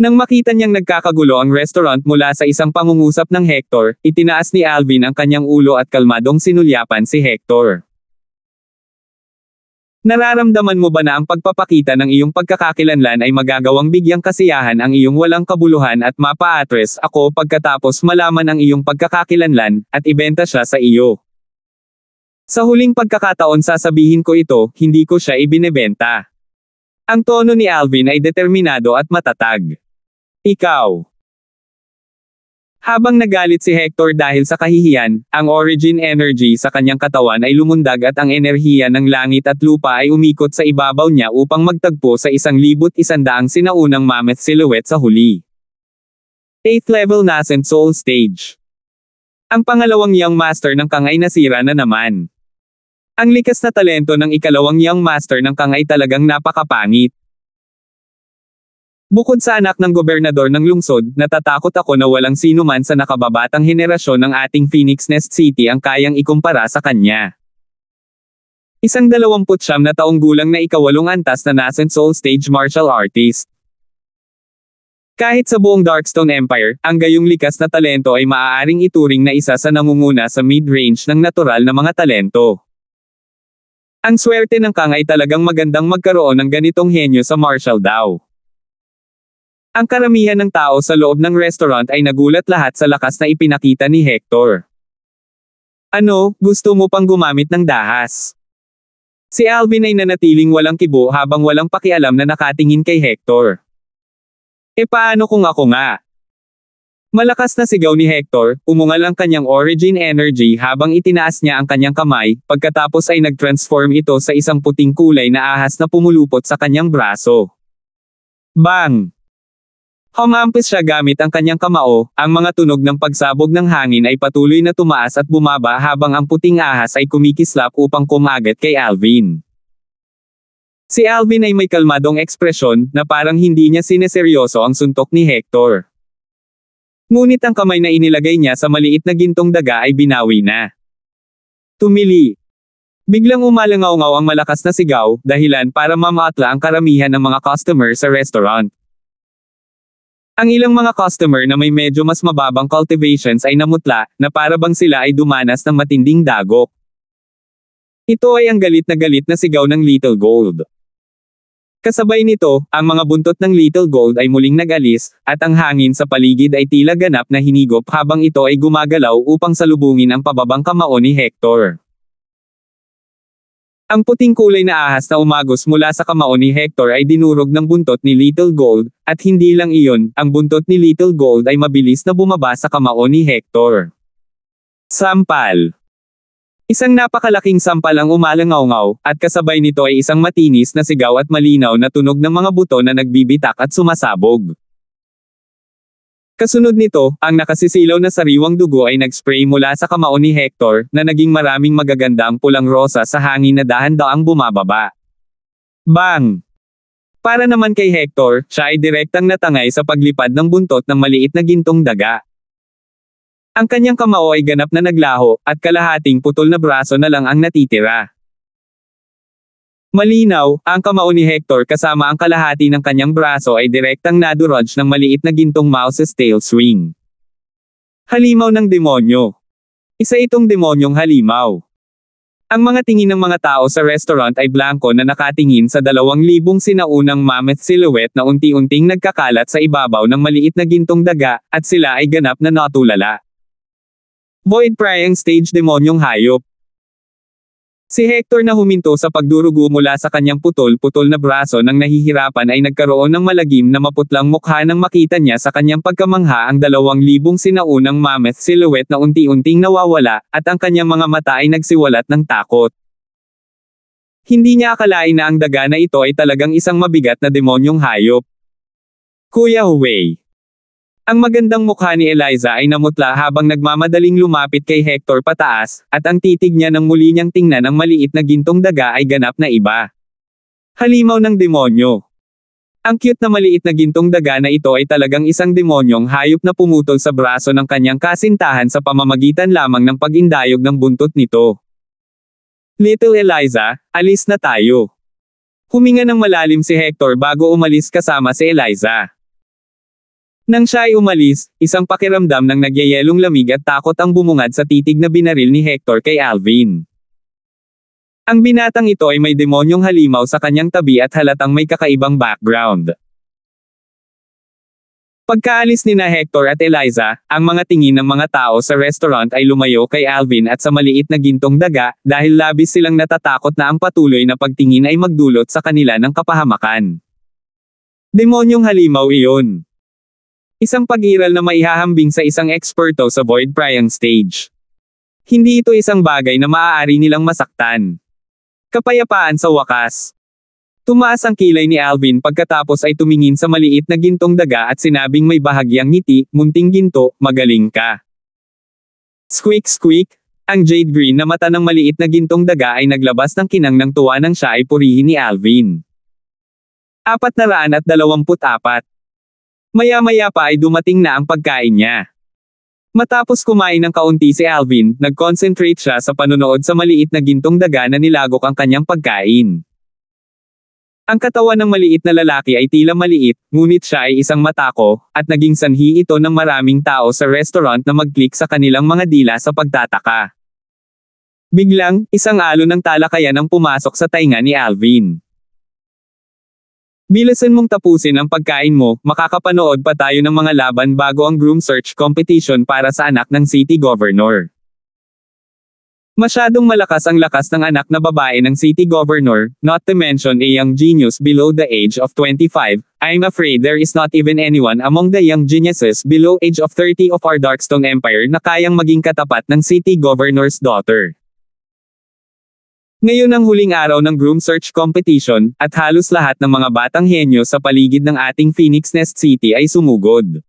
Nang makita niyang nagkakagulo ang restaurant mula sa isang pangungusap ng Hector, itinaas ni Alvin ang kanyang ulo at kalmadong sinulyapan si Hector. Nararamdaman mo ba na ang pagpapakita ng iyong pagkakakilanlan ay magagawang bigyang kasiyahan ang iyong walang kabuluhan at mapa-atres ako pagkatapos malaman ang iyong pagkakakilanlan, at ibenta siya sa iyo? Sa huling pagkakataon sasabihin ko ito, hindi ko siya ibinebenta. Ang tono ni Alvin ay determinado at matatag. Ikaw. Habang nagalit si Hector dahil sa kahihiyan, ang origin energy sa kanyang katawan ay lumundag at ang enerhiya ng langit at lupa ay umikot sa ibabaw niya upang magtagpo sa 1,100 sinaunang mammoth silhouette sa huli. 8th level Nascent Soul Stage. Ang pangalawang Young Master ng Kang ay nasira na naman. Ang likas na talento ng ikalawang Young Master ng Kang ay talagang napakapangit. Bukod sa anak ng gobernador ng lungsod, natatakot ako na walang sino man sa nakababatang henerasyon ng ating Phoenix Nest City ang kayang ikumpara sa kanya. 29 na taong gulang na ikawalong antas na Nascent Soul Stage martial artist. Kahit sa buong Darkstone Empire, ang gayong likas na talento ay maaaring ituring na isa sa nangunguna sa mid-range ng natural na mga talento. Ang swerte ng Kang ay talagang magandang magkaroon ng ganitong henyo sa martial daw. Ang karamihan ng tao sa loob ng restaurant ay nagulat lahat sa lakas na ipinakita ni Hector. Ano, gusto mo pang gumamit ng dahas? Si Alvin ay nanatiling walang kibo habang walang pakialam na nakatingin kay Hector. E paano kung ako nga? Malakas na sigaw ni Hector, umungal ang kanyang origin energy habang itinaas niya ang kanyang kamay, pagkatapos ay nag-transform ito sa isang puting kulay na ahas na pumulupot sa kanyang braso. Bang! Humampis siya gamit ang kanyang kamao, ang mga tunog ng pagsabog ng hangin ay patuloy na tumaas at bumaba habang ang puting ahas ay kumikislap upang kumagat kay Alvin. Si Alvin ay may kalmadong ekspresyon, na parang hindi niya sineseryoso ang suntok ni Hector. Ngunit ang kamay na inilagay niya sa maliit na gintong daga ay binawi na. Tumili. Biglang umalangaw-ngaw ang malakas na sigaw, dahilan para mamatla ang karamihan ng mga customer sa restaurant. Ang ilang mga customer na may medyo mas mababang cultivations ay namutla, na para bang sila ay dumanas ng matinding dagok. Ito ay ang galit na sigaw ng Little Gold. Kasabay nito, ang mga buntot ng Little Gold ay muling nag-alis, at ang hangin sa paligid ay tila ganap na hinigop habang ito ay gumagalaw upang salubungin ang pababang kamao ni Hector. Ang puting kulay na ahas na umagos mula sa kamao ni Hector ay dinurog ng buntot ni Little Gold, at hindi lang iyon, ang buntot ni Little Gold ay mabilis na bumaba sa kamao ni Hector. Sampal. Isang napakalaking sampal ang umalangaw-ngaw, at kasabay nito ay isang matinis na sigaw at malinaw na tunog ng mga buto na nagbibitak at sumasabog. Kasunod nito, ang nakasisilaw na sariwang dugo ay nag-spray mula sa kamao ni Hector, na naging maraming magaganda ang pulang rosa sa hangin na dahan-daang bumababa. Bang! Para naman kay Hector, siya ay direktang natangay sa paglipad ng buntot ng maliit na gintong daga. Ang kanyang kamao ay ganap na naglaho, at kalahating putol na braso na lang ang natitira. Malinaw, ang kamao ni Hector kasama ang kalahati ng kanyang braso ay direktang nadurudge ng maliit na gintong mouse's tail swing. Halimaw ng demonyo. Isa itong demonyong halimaw. Ang mga tingin ng mga tao sa restaurant ay blanko na nakatingin sa 2,000 sinaunang mammoth silhouette na unti-unting nagkakalat sa ibabaw ng maliit na gintong daga, at sila ay ganap na natulala. Void Prying Stage Demonyong Hayop. Si Hector na huminto sa pagdurugo mula sa kanyang putol-putol na braso nang nahihirapan ay nagkaroon ng malagim na maputlang mukha nang makita niya sa kanyang pagkamangha ang 2,000 sinaunang mammoth silhouette na unti-unting nawawala, at ang kanyang mga mata ay nagsiwalat ng takot. Hindi niya akalain na ang daga na ito ay talagang isang mabigat na demonyong hayop. Kuya Huwei. Ang magandang mukha ni Eliza ay namutla habang nagmamadaling lumapit kay Hector pataas, at ang titig niya nang muli niyang tingnan ang maliit na gintong daga ay ganap na iba. Halimaw ng demonyo. Ang cute na maliit na gintong daga na ito ay talagang isang demonyong hayop na pumutol sa braso ng kanyang kasintahan sa pamamagitan lamang ng pag-indayog ng buntot nito. Little Eliza, alis na tayo. Huminga ng malalim si Hector bago umalis kasama si Eliza. Nang siya ay umalis, isang pakiramdam ng nagyayelong lamig at takot ang bumungad sa titig na binaril ni Hector kay Alvin. Ang binatang ito ay may demonyong halimaw sa kanyang tabi at halatang may kakaibang background. Pagkaalis ni na Hector at Eliza, ang mga tingin ng mga tao sa restaurant ay lumayo kay Alvin at sa maliit na gintong daga, dahil labis silang natatakot na ang patuloy na pagtingin ay magdulot sa kanila ng kapahamakan. Demonyong halimaw iyon. Isang pag-iral na maihahambing sa isang eksperto sa void prying stage. Hindi ito isang bagay na maaari nilang masaktan. Kapayapaan sa wakas. Tumaas ang kilay ni Alvin pagkatapos ay tumingin sa maliit na gintong daga at sinabing may bahagyang ngiti, "Munting ginto, magaling ka." Squeak squeak. Ang jade green na mata ng maliit na gintong daga ay naglabas ng kinang ng tuwa nang siya ay purihin ni Alvin. 424. Maya-maya pa ay dumating na ang pagkain niya. Matapos kumain ng kaunti si Alvin, nag-concentrate siya sa panonood sa maliit na gintong daga na nilagok ang kanyang pagkain. Ang katawan ng maliit na lalaki ay tila maliit, ngunit siya ay isang matako, at naging sanhi ito ng maraming tao sa restaurant na mag-click sa kanilang mga dila sa pagtataka. Biglang, isang alon ng talakayan ang pumasok sa tainga ni Alvin. Bilisan mong tapusin ang pagkain mo, makakapanood pa tayo ng mga laban bago ang groom search competition para sa anak ng city governor. Masyadong malakas ang lakas ng anak na babae ng city governor, not to mention a young genius below the age of 25, I'm afraid there is not even anyone among the young geniuses below age of 30 of our Darkstone Empire na kayang maging katapat ng city governor's daughter. Ngayon ang huling araw ng groom search competition, at halos lahat ng mga batang henyo sa paligid ng ating Phoenix Nest City ay sumugod.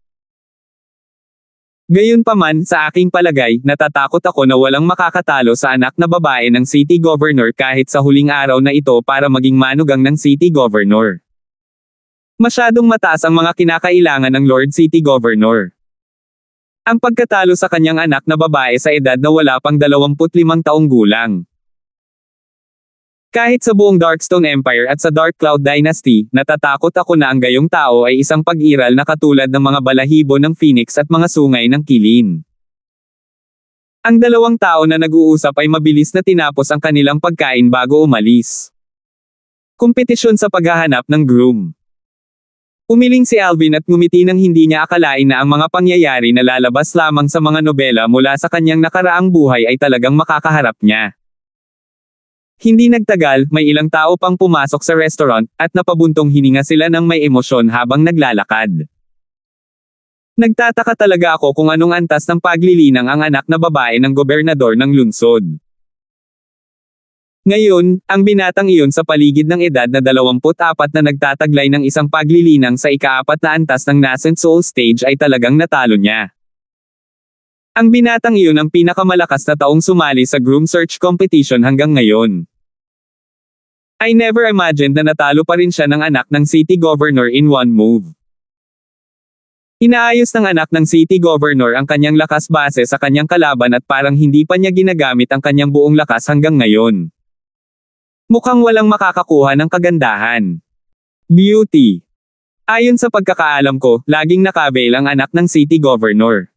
Gayunpaman, sa aking palagay, natatakot ako na walang makakatalo sa anak na babae ng city governor kahit sa huling araw na ito para maging manugang ng city governor. Masyadong mataas ang mga kinakailangan ng Lord City Governor. Ang pagkatalo sa kanyang anak na babae sa edad na wala pang 25 taong gulang. Kahit sa buong Darkstone Empire at sa Dark Cloud Dynasty, natatakot ako na ang gayong tao ay isang pag-iral na katulad ng mga balahibo ng Phoenix at mga sungay ng Kilin. Ang dalawang tao na nag-uusap ay mabilis na tinapos ang kanilang pagkain bago umalis. Kompetisyon sa paghahanap ng groom. Umiling si Alvin at ngumiti nang hindi niya akalain na ang mga pangyayari na lalabas lamang sa mga nobela mula sa kanyang nakaraang buhay ay talagang makakaharap niya. Hindi nagtagal, may ilang tao pang pumasok sa restaurant, at napabuntong hininga sila ng may emosyon habang naglalakad. Nagtataka talaga ako kung anong antas ng paglilinang ang anak na babae ng gobernador ng lungsod. Ngayon, ang binatang iyon sa paligid ng edad na 24 na nagtataglay ng isang paglilinang sa ika-4 na antas ng Nascent Soul Stage ay talagang natalo niya. Ang binatang iyon ang pinakamalakas na taong sumali sa groom search competition hanggang ngayon. I never imagined na natalo pa rin siya ng anak ng city governor in one move. Inaayos ng anak ng city governor ang kanyang lakas base sa kanyang kalaban at parang hindi pa niya ginagamit ang kanyang buong lakas hanggang ngayon. Mukhang walang makakakuha ng kagandahan. Beauty. Ayon sa pagkakaalam ko, laging nakaveil ang anak ng city governor.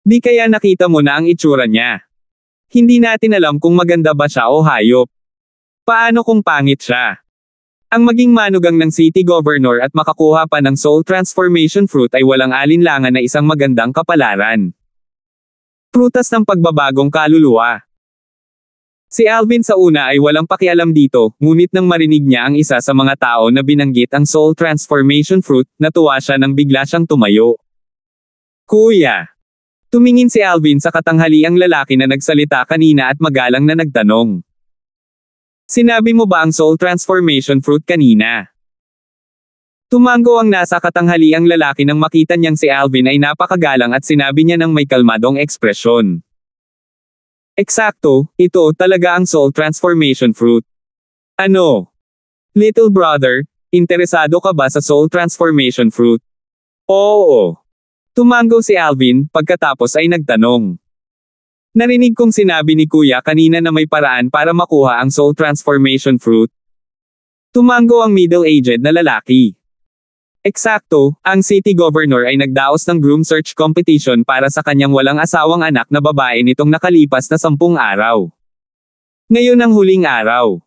Di kaya nakita mo na ang itsura niya. Hindi natin alam kung maganda ba siya o hayop. Paano kung pangit siya? Ang maging manugang ng city governor at makakuha pa ng soul transformation fruit ay walang alinlangan na isang magandang kapalaran. Prutas ng pagbabagong kaluluwa. Si Alvin sa una ay walang pakialam dito, ngunit nang marinig niya ang isa sa mga tao na binanggit ang soul transformation fruit, natuwa siya nang bigla siyang tumayo. Kuya! Tumingin si Alvin sa katanghaliang lalaki na nagsalita kanina at magalang na nagtanong. Sinabi mo ba ang soul transformation fruit kanina? Tumango ang nasa katanghaliang lalaki nang makita niyang si Alvin ay napakagalang at sinabi niya ng may kalmadong ekspresyon. Eksakto, ito talaga ang soul transformation fruit. Ano? Little brother, interesado ka ba sa soul transformation fruit? Oo. Tumango si Alvin, pagkatapos ay nagtanong. Narinig kong sinabi ni Kuya kanina na may paraan para makuha ang soul transformation fruit. Tumango ang middle-aged na lalaki. Eksakto, ang city governor ay nagdaos ng groom search competition para sa kanyang walang asawang anak na babae nitong nakalipas na 10 araw. Ngayon ang huling araw.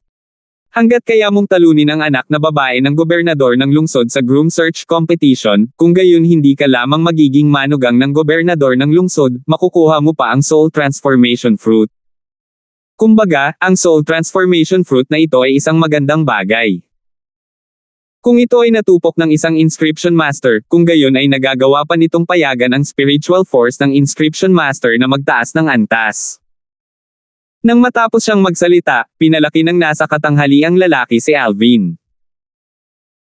Hanggat kaya mong talunin ang anak na babae ng gobernador ng lungsod sa groom search competition, kung gayon hindi ka lamang magiging manugang ng gobernador ng lungsod, makukuha mo pa ang soul transformation fruit. Kumbaga, ang soul transformation fruit na ito ay isang magandang bagay. Kung ito ay natupok ng isang inscription master, kung gayon ay nagagawa pa nitong payagan ang spiritual force ng inscription master na magtaas ng antas. Nang matapos siyang magsalita, pinalaki ng nasa katanghaliang lalaki si Alvin.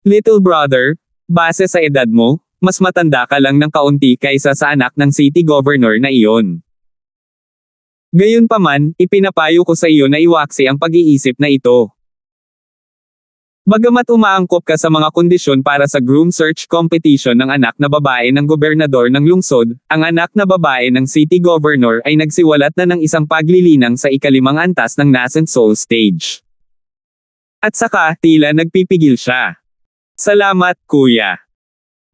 Little brother, base sa edad mo, mas matanda ka lang ng kaunti kaysa sa anak ng city governor na iyon. Gayunpaman, ipinapayo ko sa iyo na iwaksi ang pag-iisip na ito. Bagamat umaangkop ka sa mga kondisyon para sa groom search competition ng anak na babae ng gobernador ng lungsod, ang anak na babae ng city governor ay nagsiwalat na ng isang paglilinang sa ikalimang antas ng Nascent Soul Stage. At saka, tila nagpipigil siya. Salamat, kuya.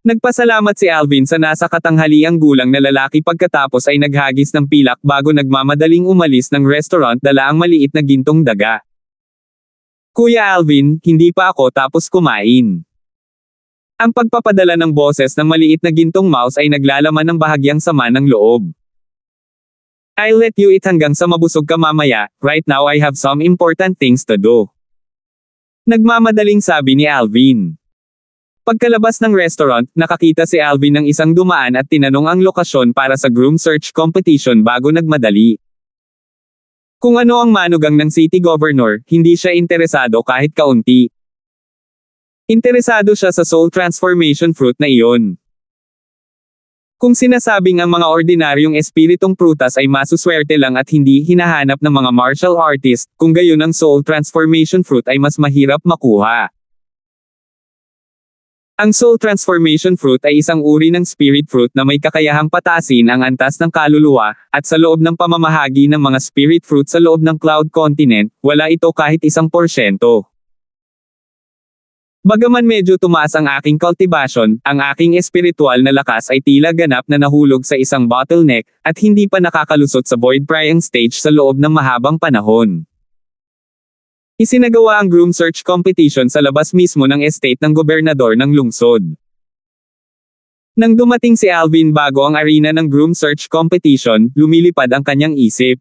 Nagpasalamat si Alvin sa nasa katanghaliang gulang na lalaki pagkatapos ay naghagis ng pilak bago nagmamadaling umalis ng restaurant dala ang maliit na gintong daga. Kuya Alvin, hindi pa ako tapos kumain. Ang pagpapadala ng boses ng maliit na gintong mouse ay naglalaman ng bahagyang sama ng loob. I'll let you eat hanggang sa mabusog ka mamaya, right now I have some important things to do. Nagmamadaling sabi ni Alvin. Pagkalabas ng restaurant, nakakita si Alvin ng isang dumaan at tinanong ang lokasyon para sa groom search competition bago nagmadali. Kung ano ang manugang ng city governor, hindi siya interesado kahit kaunti. Interesado siya sa soul transformation fruit na iyon. Kung sinasabing ang mga ordinaryong espiritong prutas ay masuswerte lang at hindi hinahanap ng mga martial artist, kung gayon ang soul transformation fruit ay mas mahirap makuha. Ang soul transformation fruit ay isang uri ng spirit fruit na may kakayahang pataasin ang antas ng kaluluwa, at sa loob ng pamamahagi ng mga spirit fruit sa loob ng Cloud Continent, wala ito kahit 1%. Bagaman medyo tumaas ang aking cultivation, ang aking espiritual na lakas ay tila ganap na nahulog sa isang bottleneck, at hindi pa nakakalusot sa void prying stage sa loob ng mahabang panahon. Isinagawa ang groom search competition sa labas mismo ng estate ng gobernador ng lungsod. Nang dumating si Alvin bago ang arena ng groom search competition, lumilipad ang kanyang isip.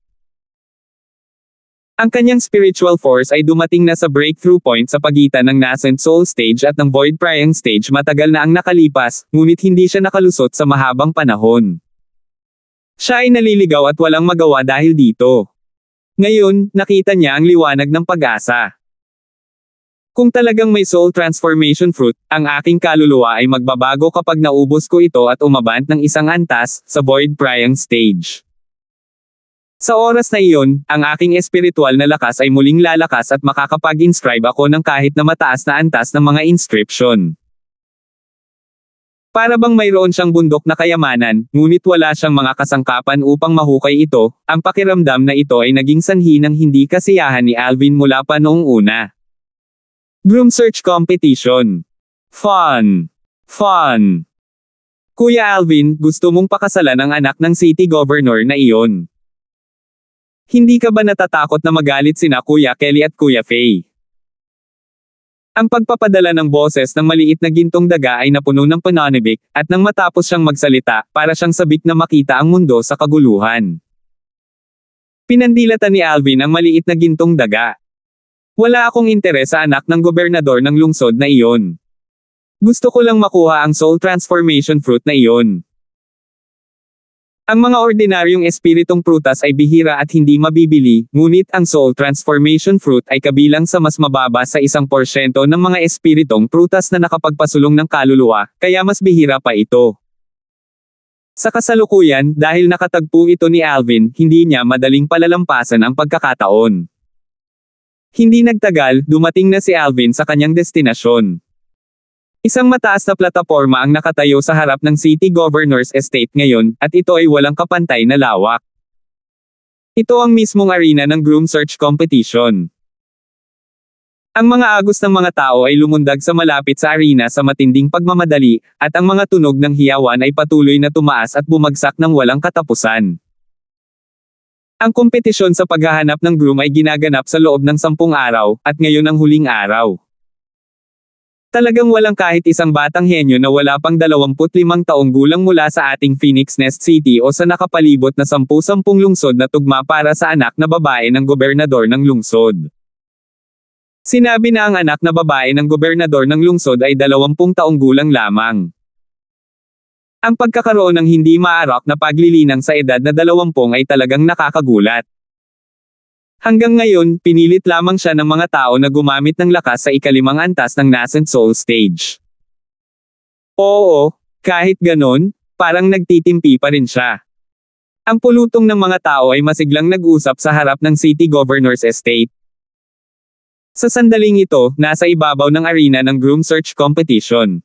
Ang kanyang spiritual force ay dumating na sa breakthrough point sa pagitan ng Nascent Soul Stage at ng Void Prying Stage matagal na ang nakalipas, ngunit hindi siya nakalusot sa mahabang panahon. Siya ay naliligaw at walang magawa dahil dito. Ngayon, nakita niya ang liwanag ng pag-asa. Kung talagang may soul transformation fruit, ang aking kaluluwa ay magbabago kapag naubos ko ito at umabant ng isang antas, sa void prying stage. Sa oras na iyon, ang aking espiritual na lakas ay muling lalakas at makakapag-inscribe ako ng kahit na mataas na antas ng mga inscription. Para bang mayroon siyang bundok na kayamanan, ngunit wala siyang mga kasangkapan upang mahukay ito, ang pakiramdam na ito ay naging sanhi ng hindi kasiyahan ni Alvin mula pa noong una. Groom search competition. Fun. Fun. Kuya Alvin, gusto mong pakasalan ang anak ng city governor na iyon. Hindi ka ba natatakot na magalit sina Kuya Kelly at Kuya Faye? Ang pagpapadala ng boses ng maliit na gintong daga ay napuno ng pananibik, at nang matapos siyang magsalita, para siyang sabik na makita ang mundo sa kaguluhan. Pinandilatan ni Alvin ang maliit na gintong daga. Wala akong interes sa anak ng gobernador ng lungsod na iyon. Gusto ko lang makuha ang soul transformation fruit na iyon. Ang mga ordinaryong espiritong prutas ay bihira at hindi mabibili, ngunit ang soul transformation fruit ay kabilang sa mas mababa sa 1% ng mga espiritong prutas na nakapagpasulong ng kaluluwa, kaya mas bihira pa ito. Sa kasalukuyan, dahil nakatagpo ito ni Alvin, hindi niya madaling palalampasan ang pagkakataon. Hindi nagtagal, dumating na si Alvin sa kanyang destinasyon. Isang mataas na plataporma ang nakatayo sa harap ng City Governor's Estate ngayon, at ito ay walang kapantay na lawak. Ito ang mismong arena ng groom search competition. Ang mga agos ng mga tao ay lumundag sa malapit sa arena sa matinding pagmamadali, at ang mga tunog ng hiyawan ay patuloy na tumaas at bumagsak ng walang katapusan. Ang kompetisyon sa paghahanap ng groom ay ginaganap sa loob ng 10 araw, at ngayon ang huling araw. Talagang walang kahit isang batang henyo na wala pang 25 taong gulang mula sa ating Phoenix Nest City o sa nakapalibot na 10-10 lungsod na tugma para sa anak na babae ng gobernador ng lungsod. Sinabi na ang anak na babae ng gobernador ng lungsod ay 20 taong gulang lamang. Ang pagkakaroon ng hindi maarak na paglilinang sa edad na 20 ay talagang nakakagulat. Hanggang ngayon, pinilit lamang siya ng mga tao na gumamit ng lakas sa ikalimang antas ng nascent soul stage. Oo, kahit ganon, parang nagtitimpi pa rin siya. Ang pulutong ng mga tao ay masiglang nag-usap sa harap ng city governor's estate. Sa sandaling ito, nasa ibabaw ng arena ng groom search competition.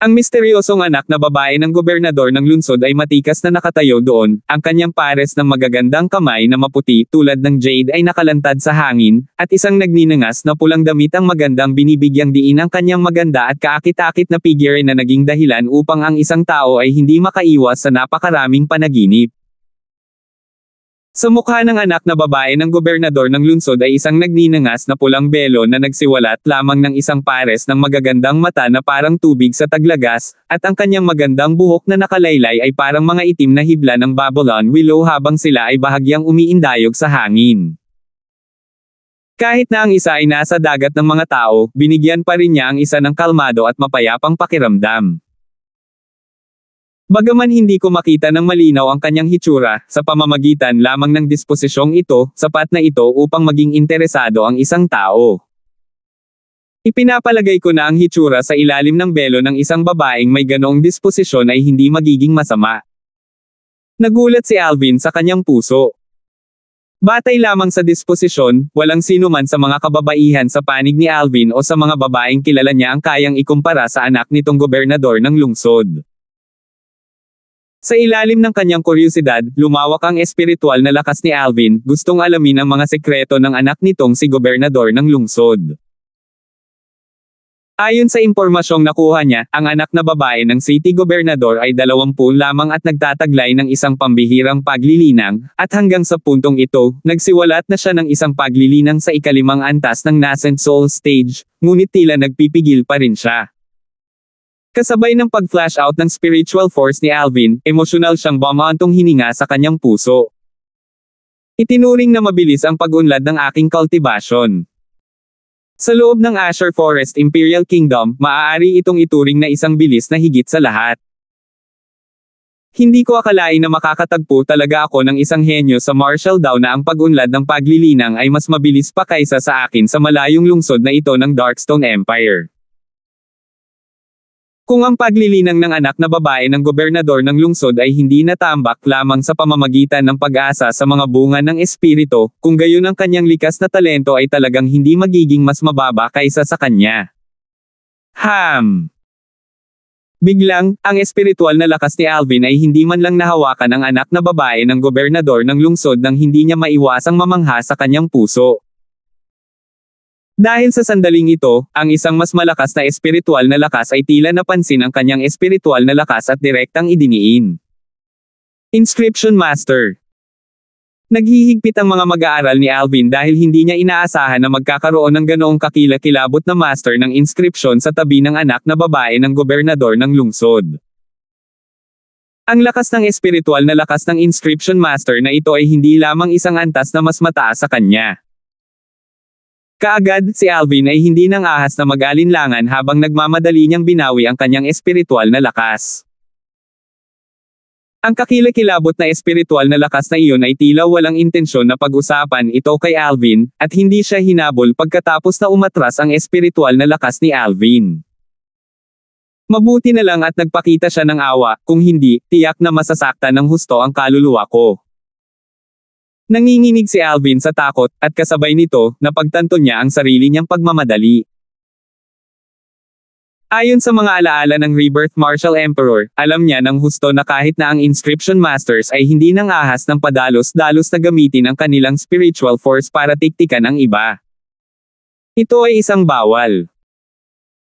Ang misteryosong anak na babae ng gobernador ng lungsod ay matikas na nakatayo doon, ang kanyang pares ng magagandang kamay na maputi tulad ng jade ay nakalantad sa hangin, at isang nagninangas na pulang damit ang magandang binibigyang diin ang kanyang maganda at kaakit-akit na figure na naging dahilan upang ang isang tao ay hindi makaiwas sa napakaraming panaginip. Sa mukha ng anak na babae ng gobernador ng lungsod ay isang nagninangas na pulang belo na nagsiwalat lamang ng isang pares ng magagandang mata na parang tubig sa taglagas, at ang kanyang magandang buhok na nakalaylay ay parang mga itim na hibla ng Babylon willow habang sila ay bahagyang umiindayog sa hangin. Kahit na ang isa ay nasa dagat ng mga tao, binigyan pa rin niya ang isa ng kalmado at mapayapang pakiramdam. Bagaman hindi ko makita ng malinaw ang kanyang hitsura, sa pamamagitan lamang ng disposisyong ito, sapat na ito upang maging interesado ang isang tao. Ipinapalagay ko na ang hitsura sa ilalim ng belo ng isang babaeng may ganoong disposisyon ay hindi magiging masama. Nagulat si Alvin sa kanyang puso. Batay lamang sa disposisyon, walang sino man sa mga kababaihan sa panig ni Alvin o sa mga babaeng kilala niya ang kayang ikumpara sa anak nitong gobernador ng lungsod. Sa ilalim ng kanyang kuryosidad, lumawak ang espiritual na lakas ni Alvin, gustong alamin ang mga sekreto ng anak nitong si gobernador ng lungsod. Ayon sa impormasyong nakuha niya, ang anak na babae ng city gobernador ay 20 lamang at nagtataglay ng isang pambihirang paglilinang, at hanggang sa puntong ito, nagsiwalat na siya ng isang paglilinang sa ikalimang antas ng nascent soul stage, ngunit tila nagpipigil pa rin siya. Kasabay ng pag-flash out ng spiritual force ni Alvin, emosyonal siyang bumantong hininga sa kanyang puso. Itinuring na mabilis ang pag-unlad ng aking kultibasyon. Sa loob ng Azure Forest Imperial Kingdom, maaari itong ituring na isang bilis na higit sa lahat. Hindi ko akalain na makakatagpo talaga ako ng isang henyo sa Marshall Down na ang pag-unlad ng paglilinang ay mas mabilis pa kaysa sa akin sa malayong lungsod na ito ng Darkstone Empire. Kung ang paglilinang ng anak na babae ng gobernador ng lungsod ay hindi natambak lamang sa pamamagitan ng pag-asa sa mga bunga ng espiritu, kung gayon ang kanyang likas na talento ay talagang hindi magiging mas mababa kaysa sa kanya. Biglang, ang espiritual na lakas ni Alvin ay hindi man lang nahawakan ang anak na babae ng gobernador ng lungsod nang hindi niya maiwasang mamangha sa kanyang puso. Dahil sa sandaling ito, ang isang mas malakas na espiritual na lakas ay tila napansin ang kanyang espiritual na lakas at direktang idiniin. Inscription Master. Naghihigpit ang mga mag-aaral ni Alvin dahil hindi niya inaasahan na magkakaroon ng ganoong kakilakilabot na master ng inscription sa tabi ng anak na babae ng gobernador ng lungsod. Ang lakas ng espiritual na lakas ng inscription master na ito ay hindi lamang isang antas na mas mataas sa kanya. Kaagad, si Alvin ay hindi nang ahas na mag-alinlangan habang nagmamadali niyang binawi ang kanyang espiritual na lakas. Ang kakilakilabot na espiritual na lakas na iyon ay tila walang intensyon na pag-usapan ito kay Alvin, at hindi siya hinabol pagkatapos na umatras ang espiritual na lakas ni Alvin. Mabuti na lang at nagpakita siya ng awa, kung hindi, tiyak na masasaktan ng husto ang kaluluwa ko. Nanginginig si Alvin sa takot, at kasabay nito, napagtanto niya ang sarili niyang pagmamadali. Ayon sa mga alaala ng Rebirth Martial Emperor, alam niya ng husto na kahit na ang Inscription Masters ay hindi nang ahas ng padalos-dalos na gamitin ang kanilang spiritual force para tiktikan ang iba. Ito ay isang bawal.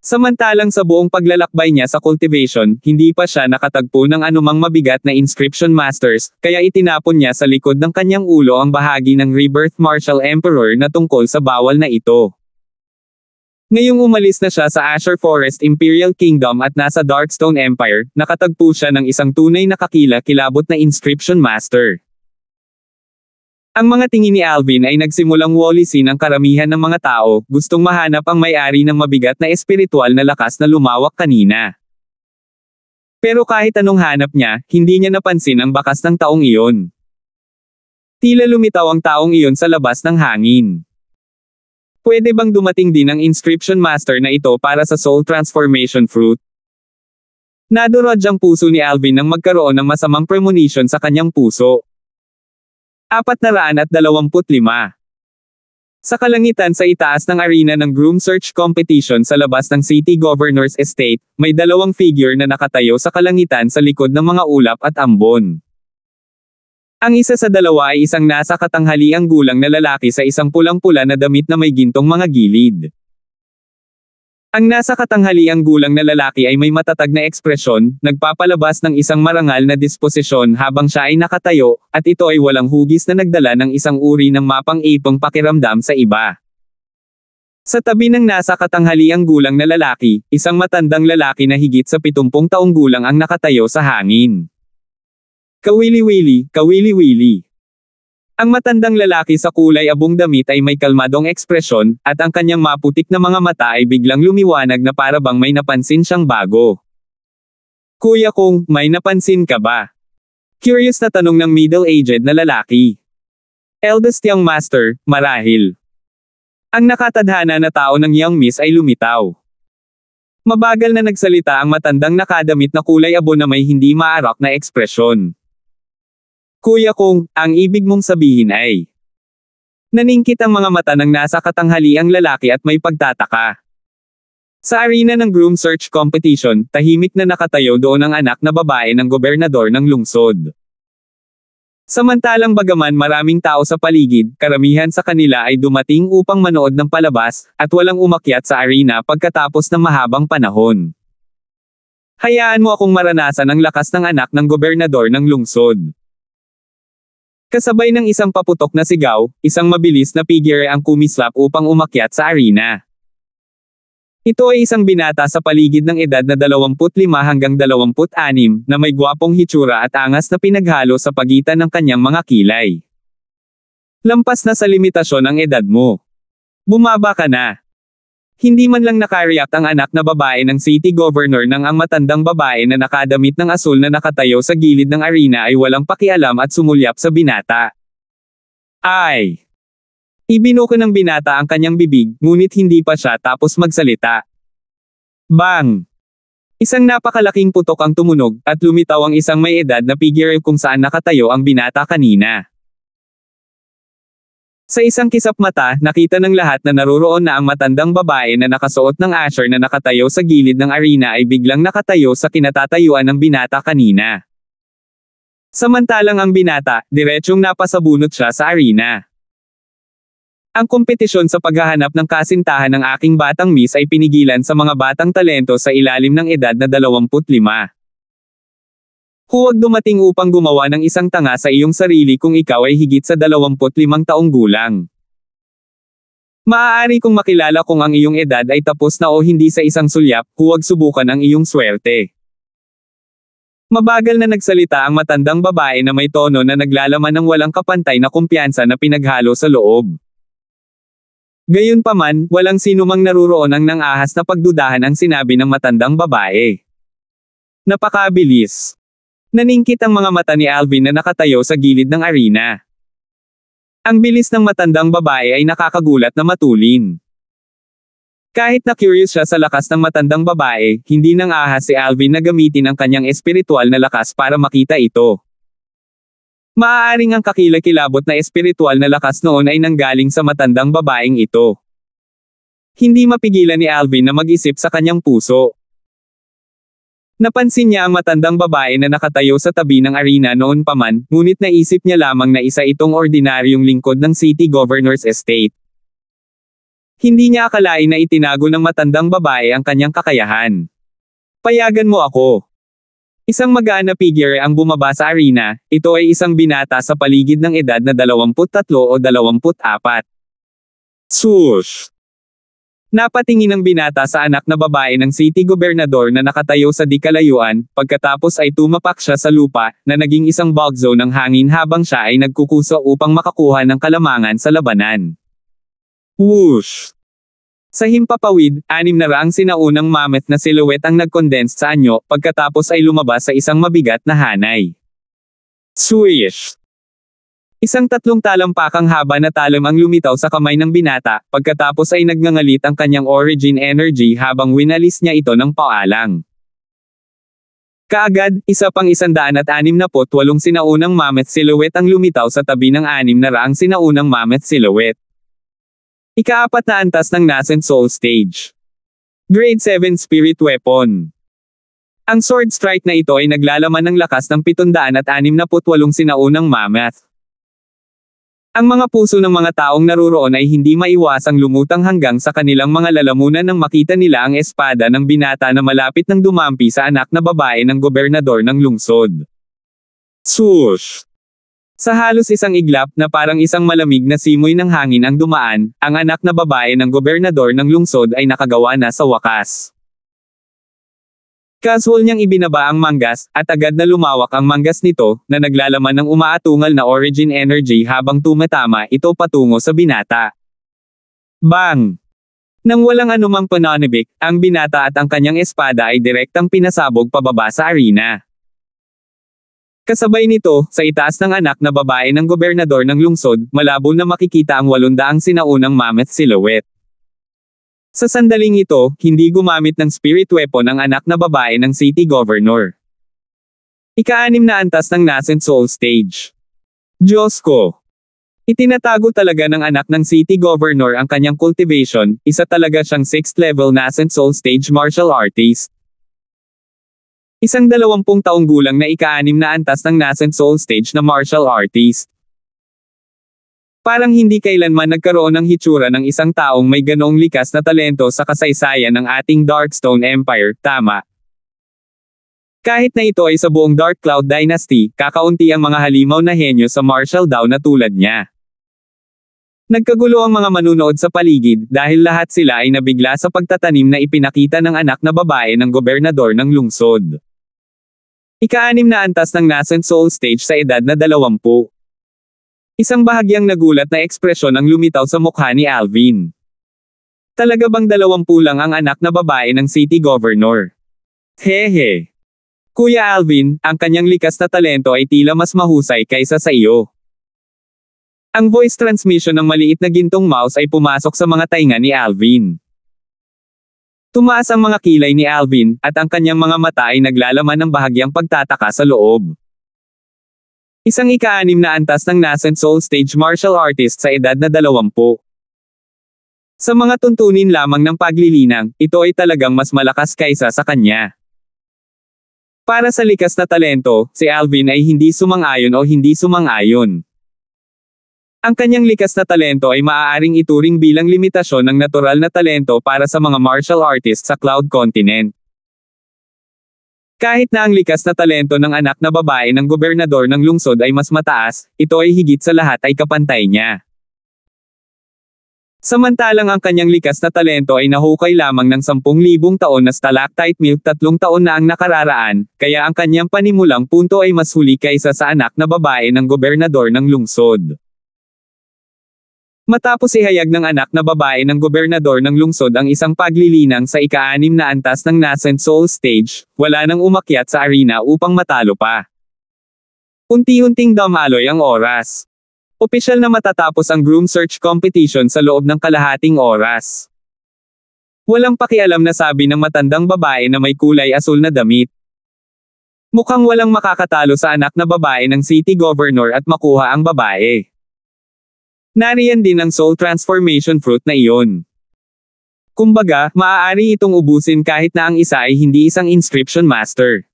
Samantalang sa buong paglalakbay niya sa cultivation, hindi pa siya nakatagpo ng anumang mabigat na Inscription Masters, kaya itinapon niya sa likod ng kanyang ulo ang bahagi ng Rebirth Martial Emperor na tungkol sa bawal na ito. Ngayong umalis na siya sa Azure Forest Imperial Kingdom at nasa Darkstone Empire, nakatagpo siya ng isang tunay na kakilakilabot na Inscription Master. Ang mga tingin ni Alvin ay nagsimulang walisin ang karamihan ng mga tao, gustong mahanap ang may-ari ng mabigat na espiritual na lakas na lumawak kanina. Pero kahit anong hanap niya, hindi niya napansin ang bakas ng taong iyon. Tila lumitaw ang taong iyon sa labas ng hangin. Pwede bang dumating din ang Inscription Master na ito para sa Soul Transformation Fruit? Nadurog ang puso ni Alvin nang magkaroon ng masamang premonition sa kanyang puso. 425. Sa kalangitan sa itaas ng arena ng Groom Search Competition sa labas ng City Governor's Estate, may dalawang figure na nakatayo sa kalangitan sa likod ng mga ulap at ambon. Ang isa sa dalawa ay isang nasa katanghaliang gulang na lalaki sa isang pulang-pula na damit na may gintong mga gilid. Ang nasa katanghaliang gulang na lalaki ay may matatag na ekspresyon, nagpapalabas ng isang marangal na disposisyon habang siya ay nakatayo, at ito ay walang hugis na nagdala ng isang uri ng mapang-ipong pakiramdam sa iba. Sa tabi ng nasa katanghaliang gulang na lalaki, isang matandang lalaki na higit sa 70 taong gulang ang nakatayo sa hangin. Kawili-wili, kawili-wili. Ang matandang lalaki sa kulay abong damit ay may kalmadong ekspresyon, at ang kanyang maputik na mga mata ay biglang lumiwanag na para bang may napansin siyang bago. Kuya kong, may napansin ka ba? Curious na tanong ng middle-aged na lalaki. Eldest young master, marahil. Ang nakatadhana na tao ng young miss ay lumitaw. Mabagal na nagsalita ang matandang nakadamit na kulay abo na may hindi maarak na ekspresyon. Kuya kong, ang ibig mong sabihin ay. Naningkit ang mga mata ng nasa katanghaliang lalaki at may pagtataka. Sa arena ng Groom Search Competition, tahimik na nakatayo doon ang anak na babae ng gobernador ng lungsod. Samantalang bagaman maraming tao sa paligid, karamihan sa kanila ay dumating upang manood ng palabas, at walang umakyat sa arena pagkatapos ng mahabang panahon. Hayaan mo akong maranasan ang lakas ng anak ng gobernador ng lungsod. Kasabay ng isang paputok na sigaw, isang mabilis na figure ang kumislap upang umakyat sa arena. Ito ay isang binata sa paligid ng edad na 25 hanggang 26 na may gwapong hitsura at angas na pinaghalo sa pagitan ng kanyang mga kilay. Lampas na sa limitasyon ang edad mo. Bumaba ka na. Hindi man lang nakareact ang anak na babae ng city governor nang ang matandang babae na nakadamit ng asul na nakatayo sa gilid ng arena ay walang pakialam at sumulyap sa binata. Ay! Ibinuko ng binata ang kanyang bibig, ngunit hindi pa siya tapos magsalita. Bang! Isang napakalaking putok ang tumunog, at lumitaw ang isang may edad na figure kung saan nakatayo ang binata kanina. Sa isang kisap mata, nakita ng lahat na naroroon na ang matandang babae na nakasuot ng asher na nakatayo sa gilid ng arena ay biglang nakatayo sa kinatatayuan ng binata kanina. Samantalang ang binata, diretsyong napasabunot siya sa arena. Ang kompetisyon sa paghahanap ng kasintahan ng aking batang miss ay pinigilan sa mga batang talento sa ilalim ng edad na 25. Huwag dumating upang gumawa ng isang tanga sa iyong sarili kung ikaw ay higit sa 25 taong gulang. Maaari kong makilala kung ang iyong edad ay tapos na o hindi sa isang sulyap, huwag subukan ang iyong swerte. Mabagal na nagsalita ang matandang babae na may tono na naglalaman ng walang kapantay na kumpiyansa na pinaghalo sa loob. Gayunpaman, walang sinumang naruroon ang nang-ahas na pagdudahan ang sinabi ng matandang babae. Napakabilis. Naningkit ang mga mata ni Alvin na nakatayo sa gilid ng arena. Ang bilis ng matandang babae ay nakakagulat na matulin. Kahit na curious siya sa lakas ng matandang babae, hindi nang ahas si Alvin na gamitin ang kanyang espiritual na lakas para makita ito. Maaaring ang kakilakilabot na espiritual na lakas noon ay nanggaling sa matandang babaeng ito. Hindi mapigilan ni Alvin na mag-isip sa kanyang puso. Napansin niya ang matandang babae na nakatayo sa tabi ng arena noon pa man, ngunit naisip niya lamang na isa itong ordinaryong lingkod ng City Governor's Estate. Hindi niya akalain na itinago ng matandang babae ang kanyang kakayahan. Payagan mo ako. Isang magaan na figure ang bumaba sa arena, ito ay isang binata sa paligid ng edad na 23 o 24. Swoosh! Napatingin ang binata sa anak na babae ng city gobernador na nakatayo sa di kalayuan, pagkatapos ay tumapak siya sa lupa, na naging isang bugzo ng hangin habang siya ay nagkukuso upang makakuha ng kalamangan sa labanan. Whoosh! Sa himpapawid, 600 sinaunang mammoth na silhouette ang nag-condense sa anyo, pagkatapos ay lumabas sa isang mabigat na hanay. Swish! Isang 3 talampakang haba na talam ang lumitaw sa kamay ng binata, pagkatapos ay nagngangalit ang kanyang origin energy habang winalis niya ito ng paalang. Kaagad, isa pang 168 sinaunang mammoth silhouette ang lumitaw sa tabi ng 600 sinaunang mammoth silhouette. Ika-4 na antas ng Nascent Soul Stage. Grade 7 Spirit Weapon. Ang sword strike na ito ay naglalaman ng lakas ng 768 sinaunang mammoth. Ang mga puso ng mga taong naruroon ay hindi maiwasang lumutang hanggang sa kanilang mga lalamunan nang makita nila ang espada ng binata na malapit nang dumampi sa anak na babae ng gobernador ng lungsod. Swoosh! Sa halos isang iglap na parang isang malamig na simoy ng hangin ang dumaan, ang anak na babae ng gobernador ng lungsod ay nakagawa na sa wakas. Casual niyang ibinaba ang manggas, at agad na lumawak ang manggas nito, na naglalaman ng umaatungal na origin energy habang tumatama ito patungo sa binata. Bang! Nang walang anumang pananabik, ang binata at ang kanyang espada ay direktang pinasabog pababa sa arena. Kasabay nito, sa itaas ng anak na babae ng gobernador ng lungsod, malabo na makikita ang 800 sinaunang mammoth silhouette. Sa sandaling ito, hindi gumamit ng spirit weapon ang anak na babae ng city governor. Ika-6 na antas ng Nascent Soul Stage. Diyos ko! Itinatago talaga ng anak ng city governor ang kanyang cultivation, isa talaga siyang 6th level Nascent Soul Stage martial artist. Isang 20 taong gulang na ika-6 na antas ng Nascent Soul Stage na martial artist. Parang hindi kailanman nagkaroon ng hitsura ng isang taong may ganoong likas na talento sa kasaysayan ng ating Darkstone Empire, tama. Kahit na ito ay sa buong Dark Cloud Dynasty, kakaunti ang mga halimaw na henyo sa martial daw na tulad niya. Nagkagulo ang mga manunood sa paligid dahil lahat sila ay nabigla sa pagtatanim na ipinakita ng anak na babae ng gobernador ng lungsod. Ika-6 na antas ng Nascent Soul Stage sa edad na 20. Isang bahagyang nagulat na ekspresyon ang lumitaw sa mukha ni Alvin. Talaga bang 20 lang ang anak na babae ng city governor? Hehe. Kuya Alvin, ang kanyang likas na talento ay tila mas mahusay kaysa sa iyo. Ang voice transmission ng maliit na gintong mouse ay pumasok sa mga tainga ni Alvin. Tumaas ang mga kilay ni Alvin, at ang kanyang mga mata ay naglalaman ng bahagyang pagtataka sa loob. Isang ika-6 na antas ng Nascent Soul Stage martial artist sa edad na 20. Sa mga tuntunin lamang ng paglilinang, ito ay talagang mas malakas kaysa sa kanya. Para sa likas na talento, si Alvin ay hindi sumang-ayon o hindi sumang-ayon. Ang kanyang likas na talento ay maaaring ituring bilang limitasyon ng natural na talento para sa mga martial artists sa Cloud Continent. Kahit na ang likas na talento ng anak na babae ng gobernador ng lungsod ay mas mataas, ito ay higit sa lahat ay kapantay niya. Samantalang ang kanyang likas na talento ay nahukay lamang ng 10,000 taon na stalactite milk 3 taon na ang nakararaan, kaya ang kanyang panimulang punto ay mas huli kaysa sa anak na babae ng gobernador ng lungsod. Matapos ihayag ng anak na babae ng gobernador ng lungsod ang isang paglilinang sa ika-6 na antas ng Nascent Soul Stage, wala nang umakyat sa arena upang matalo pa. Unti-unting dumaloy ang oras. Opisyal na matatapos ang groom search competition sa loob ng kalahating oras. Walang pakialam na sabi ng matandang babae na may kulay asul na damit. Mukhang walang makakatalo sa anak na babae ng city governor at makuha ang babae. Nariyan din ang soul transformation fruit na iyon. Kumbaga, maaari itong ubusin kahit na ang isa ay hindi isang inscription master.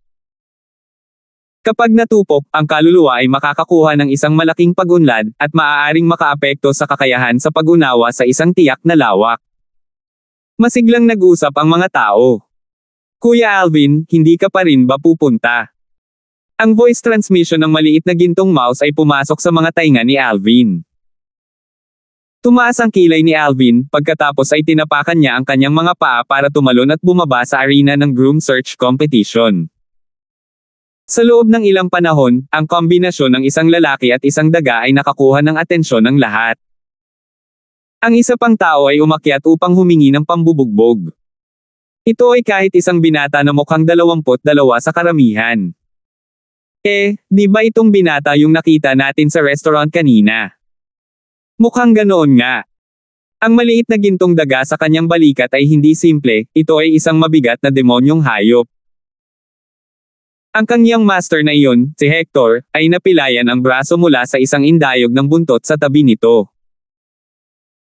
Kapag natupok, ang kaluluwa ay makakakuha ng isang malaking pag-unlad, at maaaring makaapekto sa kakayahan sa pag-unawa sa isang tiyak na lawak. Masiglang nag-usap ang mga tao. Kuya Alvin, hindi ka pa rin ba pupunta? Ang voice transmission ng maliit na gintong mouse ay pumasok sa mga tainga ni Alvin. Tumaas ang kilay ni Alvin, pagkatapos ay tinapakan niya ang kanyang mga paa para tumalon at bumaba sa arena ng groom search competition. Sa loob ng ilang panahon, ang kombinasyon ng isang lalaki at isang daga ay nakakuha ng atensyon ng lahat. Ang isa pang tao ay umakyat upang humingi ng pambubugbog. Ito ay kahit isang binata na mukhang 22 sa karamihan. Di ba itong binata yung nakita natin sa restaurant kanina? Mukhang ganoon nga. Ang maliit na gintong daga sa kanyang balikat ay hindi simple, ito ay isang mabigat na demonyong hayop. Ang kanyang master na iyon, si Hector, ay napilayan ang braso mula sa isang indayog ng buntot sa tabi nito.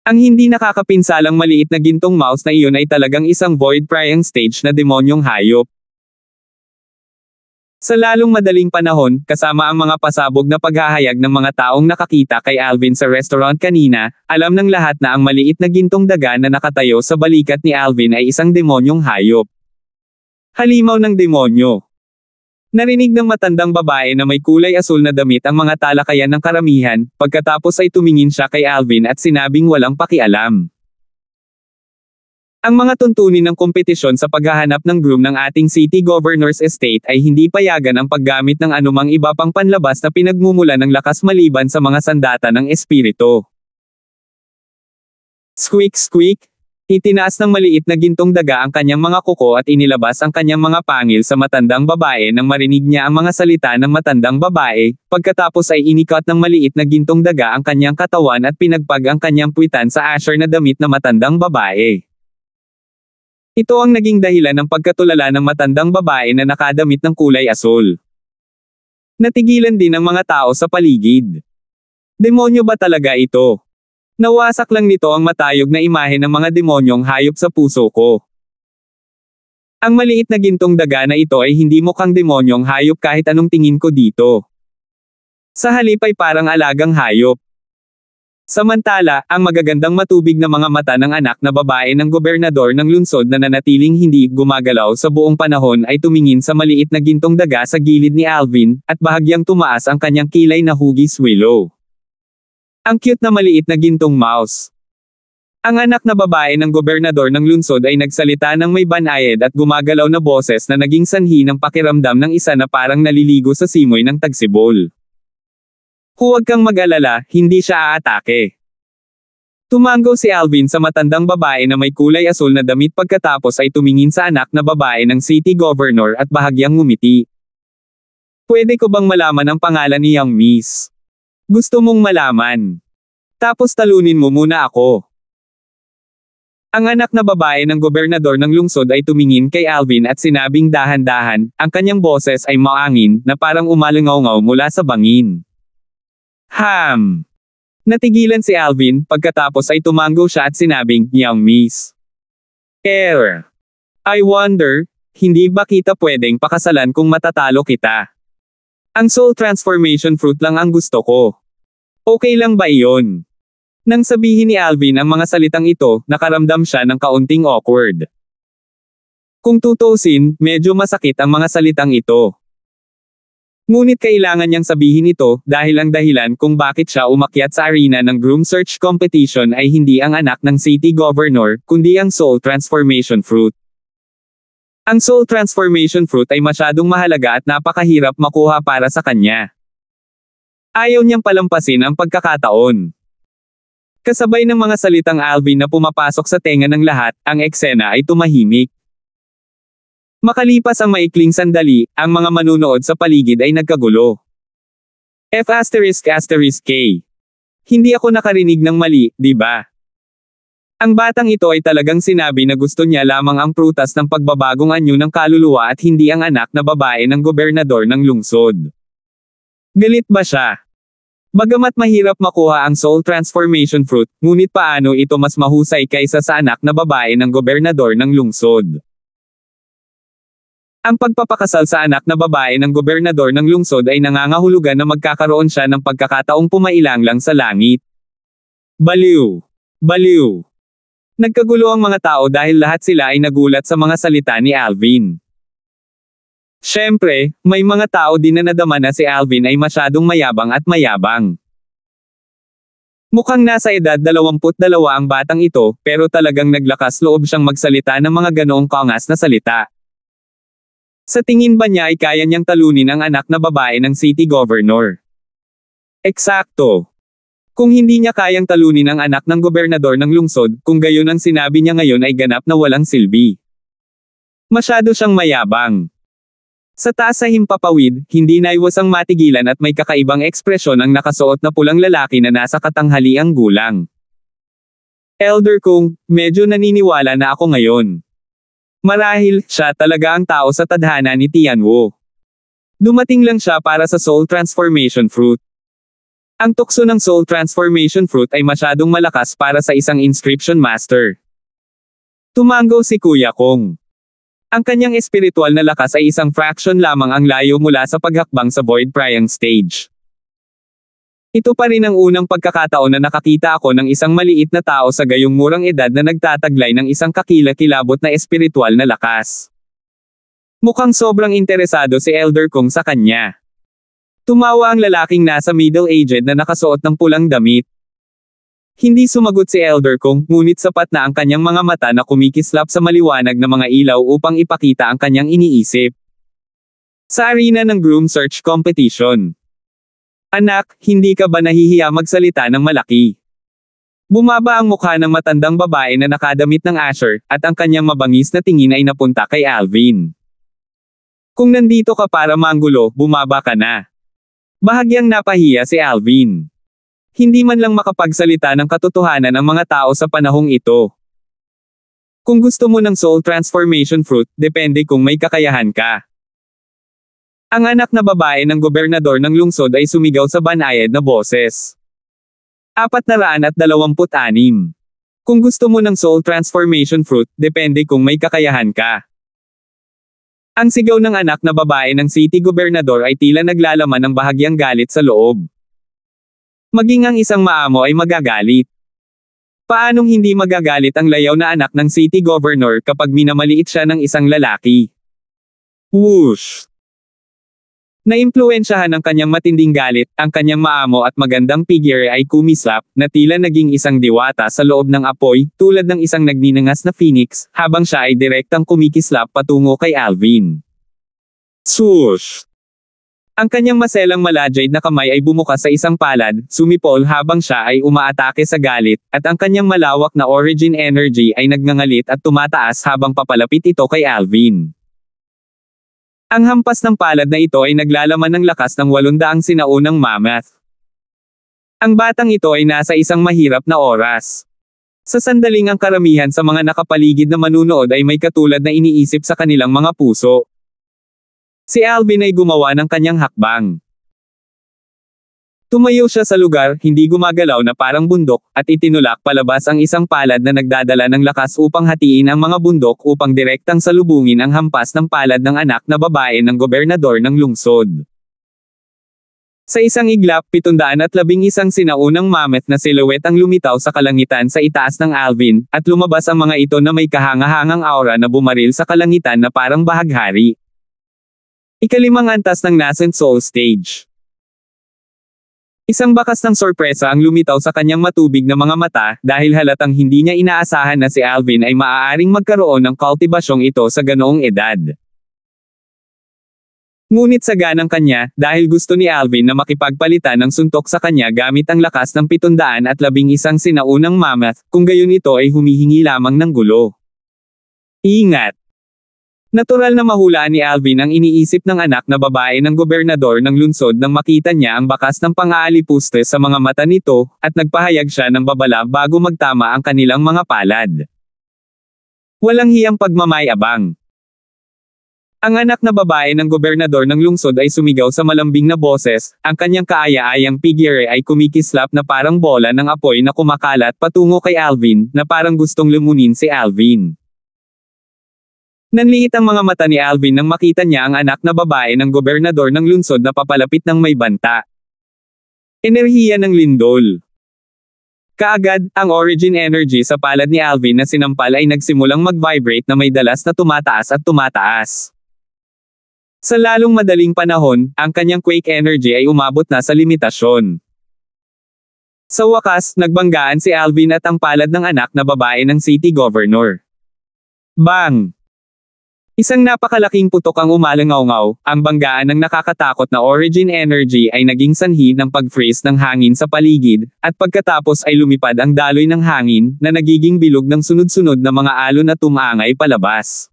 Ang hindi nakakapinsalang maliit na gintong mouse na iyon ay talagang isang void prying stage na demonyong hayop. Sa lalong madaling panahon, kasama ang mga pasabog na paghahayag ng mga taong nakakita kay Alvin sa restaurant kanina, alam ng lahat na ang maliit na gintong daga na nakatayo sa balikat ni Alvin ay isang demonyong hayop. Halimaw ng demonyo. Narinig ng matandang babae na may kulay asul na damit ang mga talakayan ng karamihan, pagkatapos ay tumingin siya kay Alvin at sinabing walang pakialam. Ang mga tuntunin ng kompetisyon sa paghahanap ng groom ng ating city governor's estate ay hindi payagan ang paggamit ng anumang iba pang panlabas na pinagmumula ng lakas maliban sa mga sandata ng espiritu. Squeak squeak! Itinaas ng maliit na gintong daga ang kanyang mga kuko at inilabas ang kanyang mga pangil sa matandang babae nang marinig niya ang mga salita ng matandang babae, pagkatapos ay inikat ng maliit na gintong daga ang kanyang katawan at pinagpag ang kanyang puwitan sa asher na damit na matandang babae. Ito ang naging dahilan ng pagkatulala ng matandang babae na nakadamit ng kulay asul. Natigilan din ang mga tao sa paligid. Demonyo ba talaga ito? Nawasak lang nito ang matayog na imahe ng mga demonyong hayop sa puso ko. Ang maliit na gintong daga na ito ay hindi mukhang demonyong hayop kahit anong tingin ko dito. Sa halip ay parang alagang hayop. Samantala, ang magagandang matubig na mga mata ng anak na babae ng gobernador ng lungsod na nanatiling hindi gumagalaw sa buong panahon ay tumingin sa maliit na gintong daga sa gilid ni Alvin, at bahagyang tumaas ang kanyang kilay na hugis willow. Ang cute na maliit na gintong mouse. Ang anak na babae ng gobernador ng lungsod ay nagsalita ng may banayad at gumagalaw na boses na naging sanhi ng pakiramdam ng isa na parang naliligo sa simoy ng tagsibol. Huwag kang mag-alala, hindi siya aatake. Tumango si Alvin sa matandang babae na may kulay asul na damit pagkatapos ay tumingin sa anak na babae ng city governor at bahagyang ngumiti. Pwede ko bang malaman ang pangalan ni Young Miss? Gusto mong malaman? Tapos talunin mo muna ako. Ang anak na babae ng gobernador ng lungsod ay tumingin kay Alvin at sinabing dahan-dahan, ang kanyang boses ay maangin na parang umalingaw-ngaw mula sa bangin. Natigilan si Alvin, pagkatapos ay tumango siya at sinabing, Young Miss. I wonder, hindi ba kita pwedeng pakasalan kung matatalo kita? Ang soul transformation fruit lang ang gusto ko. Okay lang ba iyon? Nang sabihin ni Alvin ang mga salitang ito, nakaramdam siya ng kaunting awkward. Kung tutuusin, medyo masakit ang mga salitang ito. Ngunit kailangan niyang sabihin ito, dahil ang dahilan kung bakit siya umakyat sa arena ng groom search competition ay hindi ang anak ng city governor, kundi ang soul transformation fruit. Ang soul transformation fruit ay masyadong mahalaga at napakahirap makuha para sa kanya. Ayaw niyang palampasin ang pagkakataon. Kasabay ng mga salitang Alvin na pumapasok sa tenga ng lahat, ang eksena ay tumahimik. Makalipas ang maikling sandali, ang mga manunood sa paligid ay nagkagulo. F***K. Hindi ako nakarinig ng mali, di ba? Ang batang ito ay talagang sinabi na gusto niya lamang ang prutas ng pagbabagong anyo ng kaluluwa at hindi ang anak na babae ng gobernador ng lungsod. Galit ba siya? Bagamat mahirap makuha ang soul transformation fruit, ngunit paano ito mas mahusay kaysa sa anak na babae ng gobernador ng lungsod? Ang pagpapakasal sa anak na babae ng gobernador ng lungsod ay nangangahulugan na magkakaroon siya ng pagkakataong pumailanglang sa langit. Baliw! Baliw! Nagkagulo ang mga tao dahil lahat sila ay nagulat sa mga salita ni Alvin. Siyempre, may mga tao din na nadama na si Alvin ay masyadong mayabang at mayabang. Mukhang nasa edad 22 ang batang ito, pero talagang naglakas loob siyang magsalita ng mga ganoong kaangas na salita. Sa tingin ba niya ay kaya niyang talunin ang anak na babae ng city governor? Eksakto. Kung hindi niya kayang talunin ang anak ng gobernador ng lungsod, kung gayon ang sinabi niya ngayon ay ganap na walang silbi. Masyado siyang mayabang. Sa taas sa himpapawid, hindi naiwasang matigilan at may kakaibang ekspresyon ang nakasuot na pulang lalaki na nasa katanghaliang gulang. Elder Kung, medyo naniniwala na ako ngayon. Marahil, siya talaga ang tao sa tadhana ni Tianwu. Dumating lang siya para sa Soul Transformation Fruit. Ang tukso ng Soul Transformation Fruit ay masyadong malakas para sa isang Inscription Master. Tumango si Kuya Kong. Ang kanyang espiritual na lakas ay isang fraction lamang ang layo mula sa paghakbang sa Void Priang Stage. Ito pa rin ang unang pagkakataon na nakakita ako ng isang maliit na tao sa gayong murang edad na nagtataglay ng isang kakilakilabot na espiritual na lakas. Mukhang sobrang interesado si Elder Kong sa kanya. Tumawa ang lalaking nasa middle-aged na nakasuot ng pulang damit. Hindi sumagot si Elder Kong, ngunit sapat na ang kanyang mga mata na kumikislap sa maliwanag na mga ilaw upang ipakita ang kanyang iniisip. Sa arena ng groom search competition. Anak, hindi ka ba nahihiya magsalita ng malaki? Bumaba ang mukha ng matandang babae na nakadamit ng Asher, at ang kanyang mabangis na tingin ay napunta kay Alvin. Kung nandito ka para manggulo, bumaba ka na. Bahagyang napahiya si Alvin. Hindi man lang makapagsalita ng katotohanan ang mga tao sa panahong ito. Kung gusto mo ng Soul Transformation Fruit, depende kung may kakayahan ka. Ang anak na babae ng gobernador ng lungsod ay sumigaw sa banayad na boses. 426. Kung gusto mo ng Soul Transformation Fruit, depende kung may kakayahan ka. Ang sigaw ng anak na babae ng city gobernador ay tila naglalaman ng bahagyang galit sa loob. Maging ang isang maamo ay magagalit. Paanong hindi magagalit ang layaw na anak ng city governor kapag minamaliit siya ng isang lalaki? Whoosh! Naimpluwensyahan ng kanyang matinding galit, ang kanyang maamo at magandang figure ay kumislap, na tila naging isang diwata sa loob ng apoy, tulad ng isang nagninangas na phoenix, habang siya ay direktang kumikislap patungo kay Alvin. Swoosh! Ang kanyang maselang malajade na kamay ay bumukas sa isang palad, sumipol habang siya ay umaatake sa galit, at ang kanyang malawak na origin energy ay nagngangalit at tumataas habang papalapit ito kay Alvin. Ang hampas ng palad na ito ay naglalaman ng lakas ng 800 sinaunang mammoth. Ang batang ito ay nasa isang mahirap na oras. Sa sandaling ang karamihan sa mga nakapaligid na manunood ay may katulad na iniisip sa kanilang mga puso. Si Alvin ay gumawa ng kanyang hakbang. Tumayo siya sa lugar, hindi gumagalaw na parang bundok, at itinulak palabas ang isang palad na nagdadala ng lakas upang hatiin ang mga bundok upang direktang salubungin ang hampas ng palad ng anak na babae ng gobernador ng lungsod. Sa isang iglap, 711 sinaunang mammoth na silhouette ang lumitaw sa kalangitan sa itaas ng Alvin, at lumabas ang mga ito na may kahangahangang aura na bumaril sa kalangitan na parang bahaghari. Ikalimang antas ng Nascent Soul Stage. Isang bakas ng sorpresa ang lumitaw sa kanyang matubig na mga mata, dahil halatang hindi niya inaasahan na si Alvin ay maaaring magkaroon ng kultibasyong ito sa ganoong edad. Ngunit saganang kanya, dahil gusto ni Alvin na makipagpalitan ng suntok sa kanya gamit ang lakas ng 711 sinaunang mammoth, kung gayon ito ay humihingi lamang ng gulo. Ingat! Natural na mahulaan ni Alvin ang iniisip ng anak na babae ng gobernador ng lungsod nang makita niya ang bakas ng pang-aalipuste sa mga mata nito, at nagpahayag siya ng babala bago magtama ang kanilang mga palad. Walang hiyang pagmamayabang. Ang anak na babae ng gobernador ng lungsod ay sumigaw sa malambing na boses, ang kanyang kaaya-ayang figure ay kumikislap na parang bola ng apoy na kumakalat patungo kay Alvin, na parang gustong lumunin si Alvin. Nanliit ang mga mata ni Alvin nang makita niya ang anak na babae ng gobernador ng lungsod na papalapit ng may banta. Enerhiya ng lindol. Kaagad, ang origin energy sa palad ni Alvin na sinampal ay nagsimulang mag-vibrate na may dalas na tumataas at tumataas. Sa lalong madaling panahon, ang kanyang quake energy ay umabot na sa limitasyon. Sa wakas, nagbanggaan si Alvin at ang palad ng anak na babae ng city governor. Bang! Isang napakalaking putok ang umalangaw-ngaw, ang banggaan ng nakakatakot na origin energy ay naging sanhi ng pag-freeze ng hangin sa paligid, at pagkatapos ay lumipad ang daloy ng hangin, na nagiging bilog ng sunod-sunod na mga alon at tumangay palabas.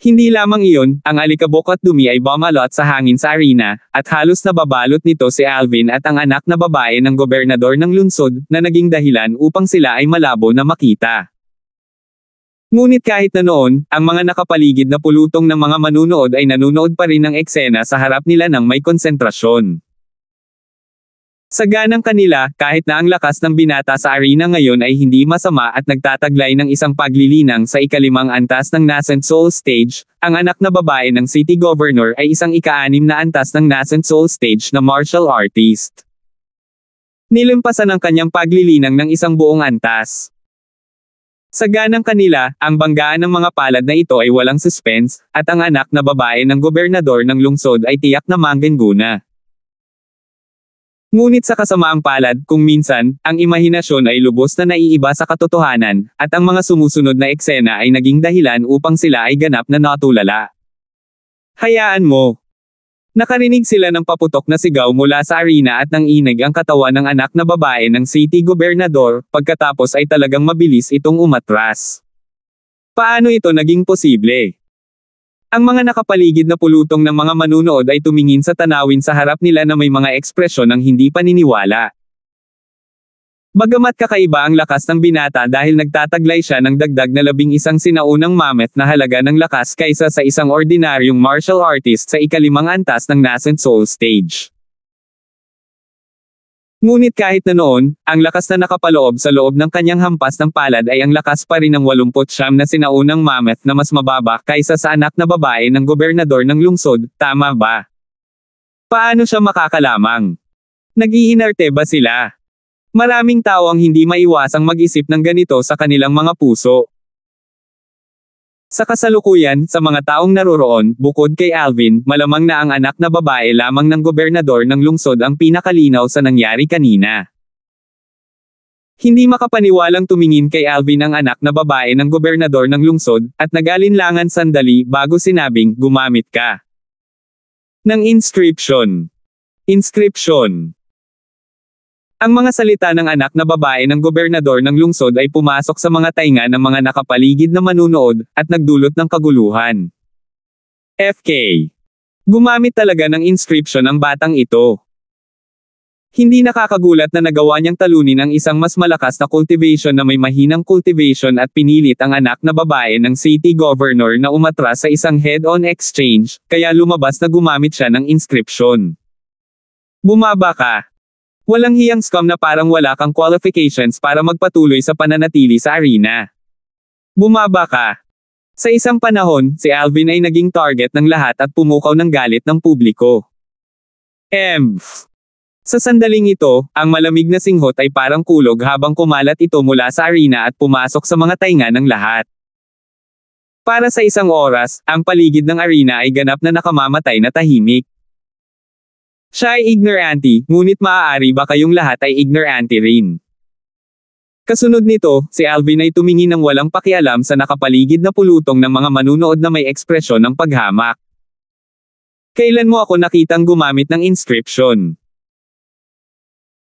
Hindi lamang iyon, ang alikabok at dumi ay bumalot sa hangin sa arena, at halos nababalot nito si Alvin at ang anak na babae ng gobernador ng lungsod, na naging dahilan upang sila ay malabo na makita. Ngunit kahit na noon, ang mga nakapaligid na pulutong ng mga manunood ay nanunood pa rin ng eksena sa harap nila ng may konsentrasyon. Sa ganang kanila, kahit na ang lakas ng binata sa arena ngayon ay hindi masama at nagtataglay ng isang paglilinang sa ikalimang antas ng Nascent Soul Stage, ang anak na babae ng city governor ay isang ika-6 na antas ng Nascent Soul Stage na martial artist. Nilimpasan ang kanyang paglilinang ng isang buong antas. Sa ganang kanila, ang banggaan ng mga palad na ito ay walang suspense, at ang anak na babae ng gobernador ng lungsod ay tiyak na mangguna. Ngunit sa kasamaang palad, kung minsan, ang imahinasyon ay lubos na naiiba sa katotohanan, at ang mga sumusunod na eksena ay naging dahilan upang sila ay ganap na natulala. Hayaan mo. Nakarinig sila ng paputok na sigaw mula sa arena at nang inig ang katawan ng anak na babae ng city gobernador, pagkatapos ay talagang mabilis itong umatras. Paano ito naging posible? Ang mga nakapaligid na pulutong ng mga manunood ay tumingin sa tanawin sa harap nila na may mga ekspresyon ng hindi paniniwala. Bagamat kakaiba ang lakas ng binata dahil nagtataglay siya ng dagdag na 11 sinaunang mammoth na halaga ng lakas kaysa sa isang ordinaryong martial artist sa ikalimang antas ng Nascent Soul Stage. Ngunit kahit na noon, ang lakas na nakapaloob sa loob ng kanyang hampas ng palad ay ang lakas pa rin ng 89 na sinaunang mammoth na mas mababa kaysa sa anak na babae ng gobernador ng lungsod, tama ba? Paano siya makakalamang? Nag-iinarte ba sila? Maraming tao ang hindi maiwasang mag-isip ng ganito sa kanilang mga puso. Sa kasalukuyan, sa mga taong naroroon, bukod kay Alvin, malamang na ang anak na babae lamang ng gobernador ng lungsod ang pinakalinaw sa nangyari kanina. Hindi makapaniwalang tumingin kay Alvin ang anak na babae ng gobernador ng lungsod, at nag-alinlangan sandali bago sinabing, gumamit ka ng inscription. Inscription. Ang mga salita ng anak na babae ng gobernador ng lungsod ay pumasok sa mga tainga ng mga nakapaligid na manunood, at nagdulot ng kaguluhan. FK. Gumamit talaga ng inscription ang batang ito. Hindi nakakagulat na nagawa niyang talunin ang isang mas malakas na cultivation na may mahinang cultivation at pinilit ang anak na babae ng city governor na umatras sa isang head-on exchange, kaya lumabas na gumamit siya ng inscription. Bumaba ka. Walang hiyang scum na parang wala kang qualifications para magpatuloy sa pananatili sa arena. Bumaba ka. Sa isang panahon, si Alvin ay naging target ng lahat at pumukaw ng galit ng publiko. Sa sandaling ito, ang malamig na singhot ay parang kulog habang kumalat ito mula sa arena at pumasok sa mga tainga ng lahat. Para sa isang oras, ang paligid ng arena ay ganap na nakamamatay na tahimik. Siya ay ignorante, ngunit maaari ba kayong lahat ay ignorante rin? Kasunod nito, si Alvin ay tumingin ng walang pakialam sa nakapaligid na pulutong ng mga manunood na may ekspresyon ng paghamak. Kailan mo ako nakitang gumamit ng inscription?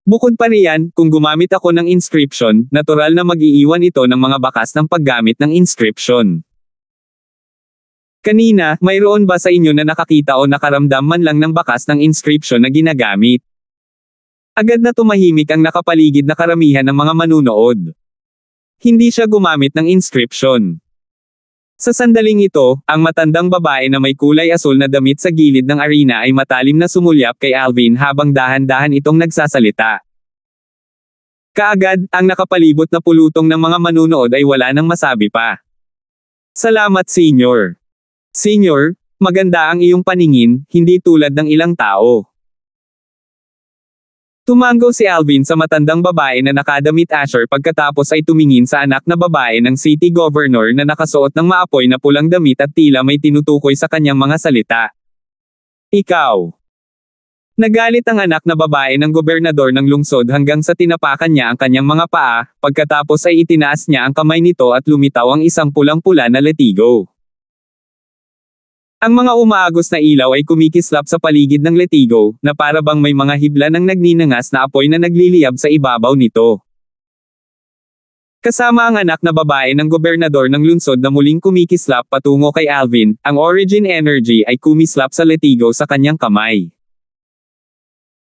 Bukod pa riyan, kung gumamit ako ng inscription, natural na mag-iiwan ito ng mga bakas ng paggamit ng inscription. Kanina, mayroon ba sa inyo na nakakita o nakaramdam man lang ng bakas ng inscription na ginagamit? Agad na tumahimik ang nakapaligid na karamihan ng mga manunood. Hindi siya gumamit ng inscription. Sa sandaling ito, ang matandang babae na may kulay asul na damit sa gilid ng arena ay matalim na sumulyap kay Alvin habang dahan-dahan itong nagsasalita. Kaagad, ang nakapalibot na pulutong ng mga manunood ay wala nang masabi pa. Salamat, Senior. Senior, maganda ang iyong paningin, hindi tulad ng ilang tao. Tumango si Alvin sa matandang babae na nakadamit asher pagkatapos ay tumingin sa anak na babae ng city governor na nakasuot ng maapoy na pulang damit at tila may tinutukoy sa kanyang mga salita. Ikaw. Nagalit ang anak na babae ng gobernador ng lungsod hanggang sa tinapakan niya ang kanyang mga paa, pagkatapos ay itinaas niya ang kamay nito at lumitaw ang isang pulang-pula na letigo. Ang mga umaagos na ilaw ay kumikislap sa paligid ng letigo, na para bang may mga hibla ng nagninangas na apoy na nagliliyab sa ibabaw nito. Kasama ang anak na babae ng gobernador ng lungsod na muling kumikislap patungo kay Alvin, ang Origin Energy ay kumislap sa letigo sa kanyang kamay.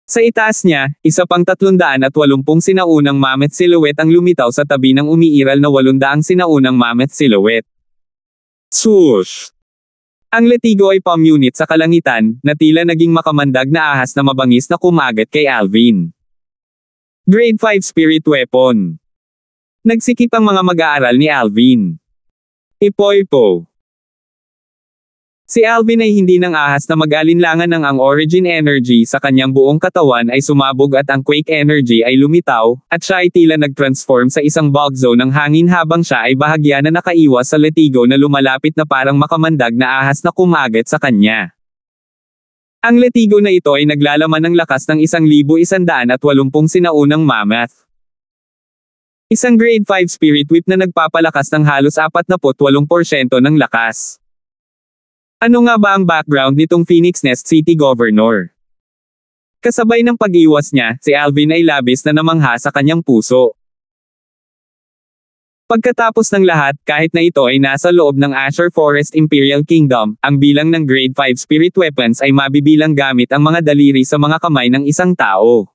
Sa itaas niya, isa pang 380 sinaunang Mammoth silhouette ang lumitaw sa tabi ng umiiral na 800 sinaunang Mammoth silhouette. Swoosh! Ang letigo ay palm unit sa kalangitan, na tila naging makamandag na ahas na mabangis na kumagat kay Alvin. Grade 5 Spirit Weapon. Nagsikip ang mga mag-aaral ni Alvin. Ipoipo. Si Alvin ay hindi nang ahas na mag-alinlangan ng ang Origin Energy sa kanyang buong katawan ay sumabog at ang Quake Energy ay lumitaw, at siya ay tila nag-transform sa isang bug zone ng hangin habang siya ay bahagya na nakaiwas sa letigo na lumalapit na parang makamandag na ahas na kumagat sa kanya. Ang letigo na ito ay naglalaman ng lakas ng 1,180 sinaunang Mammoth. Isang grade 5 Spirit Whip na nagpapalakas ng halos 48% ng lakas. Ano nga ba ang background nitong Phoenix Nest City Governor? Kasabay ng pag-iwas niya, si Alvin ay labis na namangha sa kanyang puso. Pagkatapos ng lahat, kahit na ito ay nasa loob ng Azure Forest Imperial Kingdom, ang bilang ng Grade 5 Spirit Weapons ay mabibilang gamit ang mga daliri sa mga kamay ng isang tao.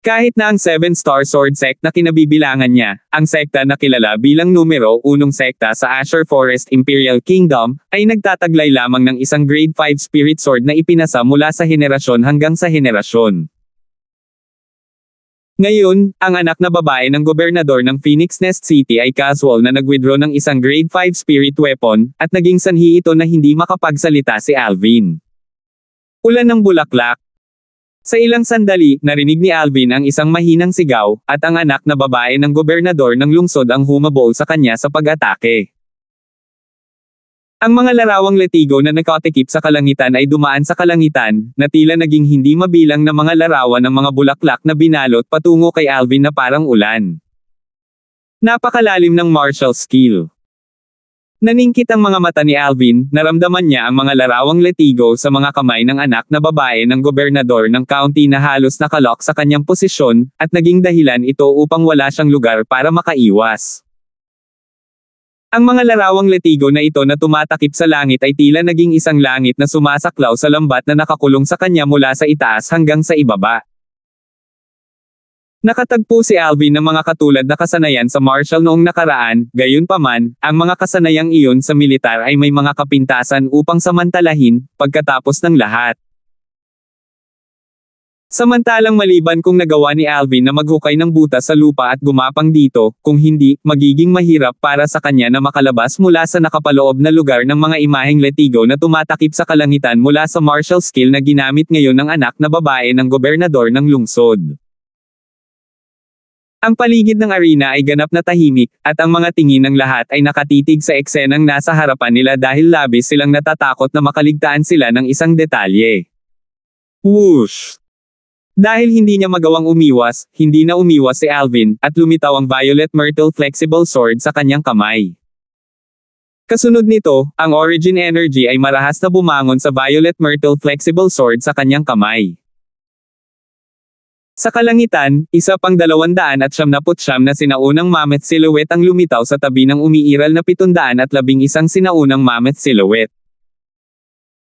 Kahit na ang 7-star sword sect na kinabibilangan niya, ang sekta na kilala bilang numero 1 sekta sa Azure Forest Imperial Kingdom, ay nagtataglay lamang ng isang grade 5 spirit sword na ipinasa mula sa henerasyon hanggang sa henerasyon. Ngayon, ang anak na babae ng gobernador ng Phoenix Nest City ay casual na nag-withdraw ng isang grade 5 spirit weapon, at naging sanhi ito na hindi makapagsalita si Alvin. Ulan ng bulaklak. Sa ilang sandali, narinig ni Alvin ang isang mahinang sigaw, at ang anak na babae ng gobernador ng lungsod ang humabol sa kanya sa pag-atake. Ang mga larawang letigo na nakatikip sa kalangitan ay dumaan sa kalangitan, na tila naging hindi mabilang na mga larawan ng mga bulaklak na binalot patungo kay Alvin na parang ulan. Napakalalim ng martial skill. Naningkit ang mga mata ni Alvin, naramdaman niya ang mga larawang letigo sa mga kamay ng anak na babae ng gobernador ng county na halos nakalock sa kanyang posisyon, at naging dahilan ito upang wala siyang lugar para makaiwas. Ang mga larawang letigo na ito na tumatakip sa langit ay tila naging isang langit na sumasaklaw sa lambat na nakakulong sa kanya mula sa itaas hanggang sa ibaba. Nakatagpo si Alvin ng mga katulad na kasanayan sa martial noong nakaraan, gayunpaman, ang mga kasanayang iyon sa militar ay may mga kapintasan upang samantalahin, pagkatapos ng lahat. Samantalang maliban kung nagawa ni Alvin na maghukay ng butas sa lupa at gumapang dito, kung hindi, magiging mahirap para sa kanya na makalabas mula sa nakapaloob na lugar ng mga imaheng letigo na tumatakip sa kalangitan mula sa martial skill na ginamit ngayon ng anak na babae ng gobernador ng lungsod. Ang paligid ng arena ay ganap na tahimik, at ang mga tingin ng lahat ay nakatitig sa eksenang nasa harapan nila dahil labis silang natatakot na makaligtaan sila ng isang detalye. Whoosh! Dahil hindi niya magawang umiwas, hindi na umiwas si Alvin, at lumitaw ang Violet Myrtle Flexible Sword sa kanyang kamay. Kasunod nito, ang Origin Energy ay marahas na bumangon sa Violet Myrtle Flexible Sword sa kanyang kamay. Sa kalangitan, isa pang 279 na sinaunang Mammoth silhouette ang lumitaw sa tabi ng umiiral na 711 sinaunang Mammoth silhouette.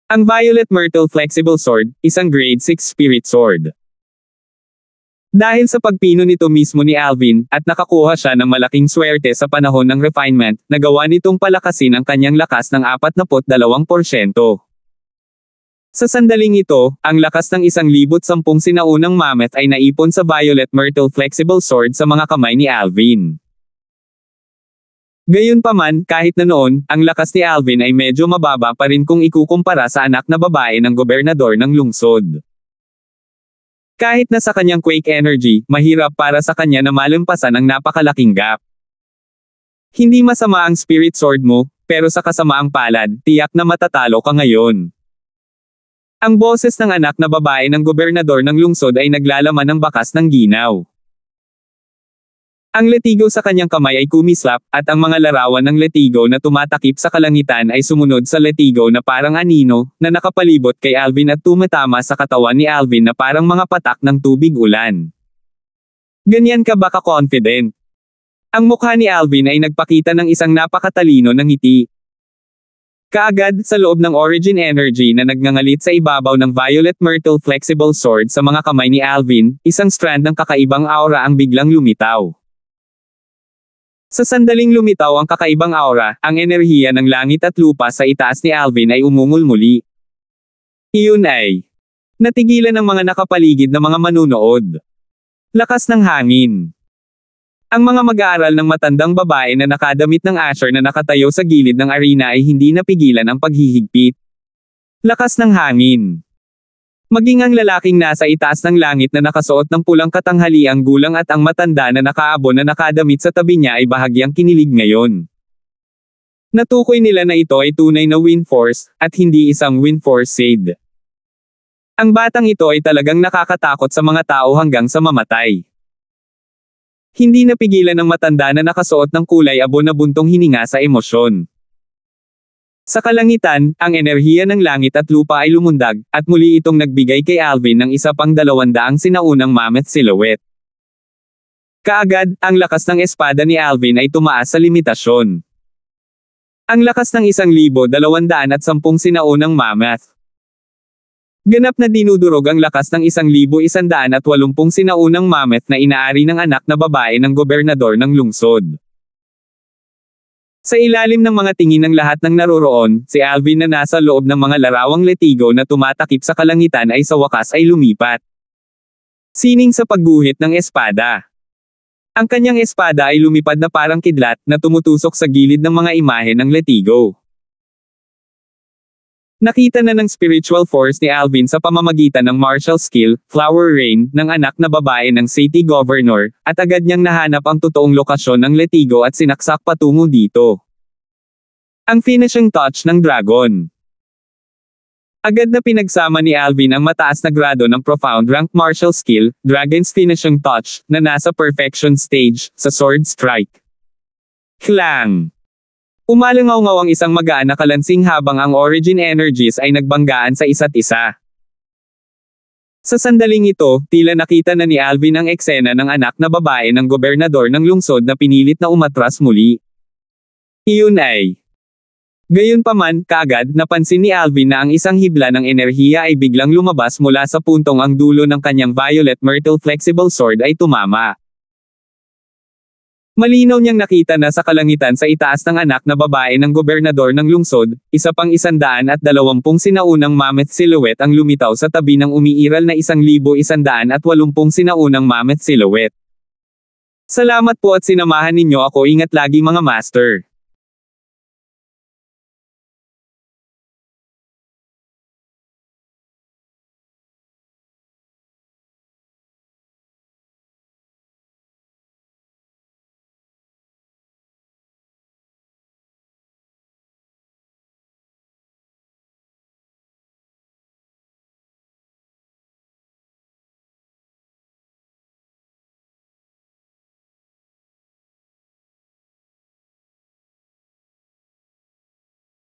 Ang Violet Myrtle Flexible Sword, isang grade 6 spirit sword. Dahil sa pagpino nito mismo ni Alvin, at nakakuha siya ng malaking swerte sa panahon ng refinement, nagawa nitong palakasin ang kanyang lakas ng 42%. Sa sandaling ito, ang lakas ng 1,010 sinaunang Mammoth ay naipon sa Violet Myrtle Flexible Sword sa mga kamay ni Alvin. Gayunpaman, kahit na noon, ang lakas ni Alvin ay medyo mababa pa rin kung ikukumpara sa anak na babae ng gobernador ng lungsod. Kahit na sa kanyang Quake Energy, mahirap para sa kanya na malampasan ang napakalaking gap. Hindi masama ang spirit sword mo, pero sa kasamaang palad, tiyak na matatalo ka ngayon. Ang boses ng anak na babae ng gobernador ng lungsod ay naglalaman ng bakas ng ginaw. Ang letigo sa kanyang kamay ay kumislap, at ang mga larawan ng letigo na tumatakip sa kalangitan ay sumunod sa letigo na parang anino, na nakapalibot kay Alvin at tumatama sa katawan ni Alvin na parang mga patak ng tubig ulan. Ganyan ka ba ka-confident? Ang mukha ni Alvin ay nagpakita ng isang napakatalino ng ngiti. Kaagad, sa loob ng Origin Energy na nagngangalit sa ibabaw ng Violet Myrtle Flexible Sword sa mga kamay ni Alvin, isang strand ng kakaibang aura ang biglang lumitaw. Sa sandaling lumitaw ang kakaibang aura, ang enerhiya ng langit at lupa sa itaas ni Alvin ay umungol muli. Iyon ay natigilan ng mga nakapaligid na mga manunood. Lakas ng hangin. Ang mga mag-aaral ng matandang babae na nakadamit ng asher na nakatayo sa gilid ng arena ay hindi napigilan ang paghihigpit. Lakas ng hangin. Maging ang lalaking nasa itaas ng langit na nakasuot ng pulang katanghaliang gulang at ang matanda na nakaabo na nakadamit sa tabi niya ay bahagyang kinilig ngayon. Natukoy nila na ito ay tunay na wind force, at hindi isang wind force shade. Ang batang ito ay talagang nakakatakot sa mga tao hanggang sa mamatay. Hindi napigilan ng matanda na nakasuot ng kulay abo na buntong hininga sa emosyon. Sa kalangitan, ang enerhiya ng langit at lupa ay lumundag, at muli itong nagbigay kay Alvin ng isa pang 200 sinaunang mammoth silhouette. Kaagad, ang lakas ng espada ni Alvin ay tumaas sa limitasyon. Ang lakas ng 1,210 sinaunang mammoth. Ganap na dinudurog ang lakas ng 1,180 sinaunang mammoth na inaari ng anak na babae ng gobernador ng lungsod. Sa ilalim ng mga tingin ng lahat ng naroroon, si Alvin na nasa loob ng mga larawang letigo na tumatakip sa kalangitan ay sa wakas ay lumipat. Sining sa pagguhit ng espada. Ang kanyang espada ay lumipad na parang kidlat na tumutusok sa gilid ng mga imahe ng letigo. Nakita na ng spiritual force ni Alvin sa pamamagitan ng martial skill, flower rain, ng anak na babae ng city governor, at agad niyang nahanap ang totoong lokasyon ng letigo at sinaksak patungo dito. Ang finishing touch ng dragon. Agad na pinagsama ni Alvin ang mataas na grado ng profound rank martial skill, dragon's finishing touch, na nasa perfection stage, sa sword strike. Clang! Umalangaw-ngaw ang isang magaan na kalansing habang ang Origin Energies ay nagbanggaan sa isa't isa. Sa sandaling ito, tila nakita na ni Alvin ang eksena ng anak na babae ng gobernador ng lungsod na pinilit na umatras muli. Iyon ay. Gayunpaman, kaagad, napansin ni Alvin na ang isang hibla ng enerhiya ay biglang lumabas mula sa puntong ang dulo ng kanyang Violet Myrtle Flexible Sword ay tumama. Malinaw niyang nakita na sa kalangitan sa itaas ng anak na babae ng gobernador ng lungsod, isa pang 120 sinaunang mammoth silhouette ang lumitaw sa tabi ng umiiral na 1,180 sinaunang mammoth silhouette. Salamat po at sinamahan ninyo ako, ingat lagi mga master.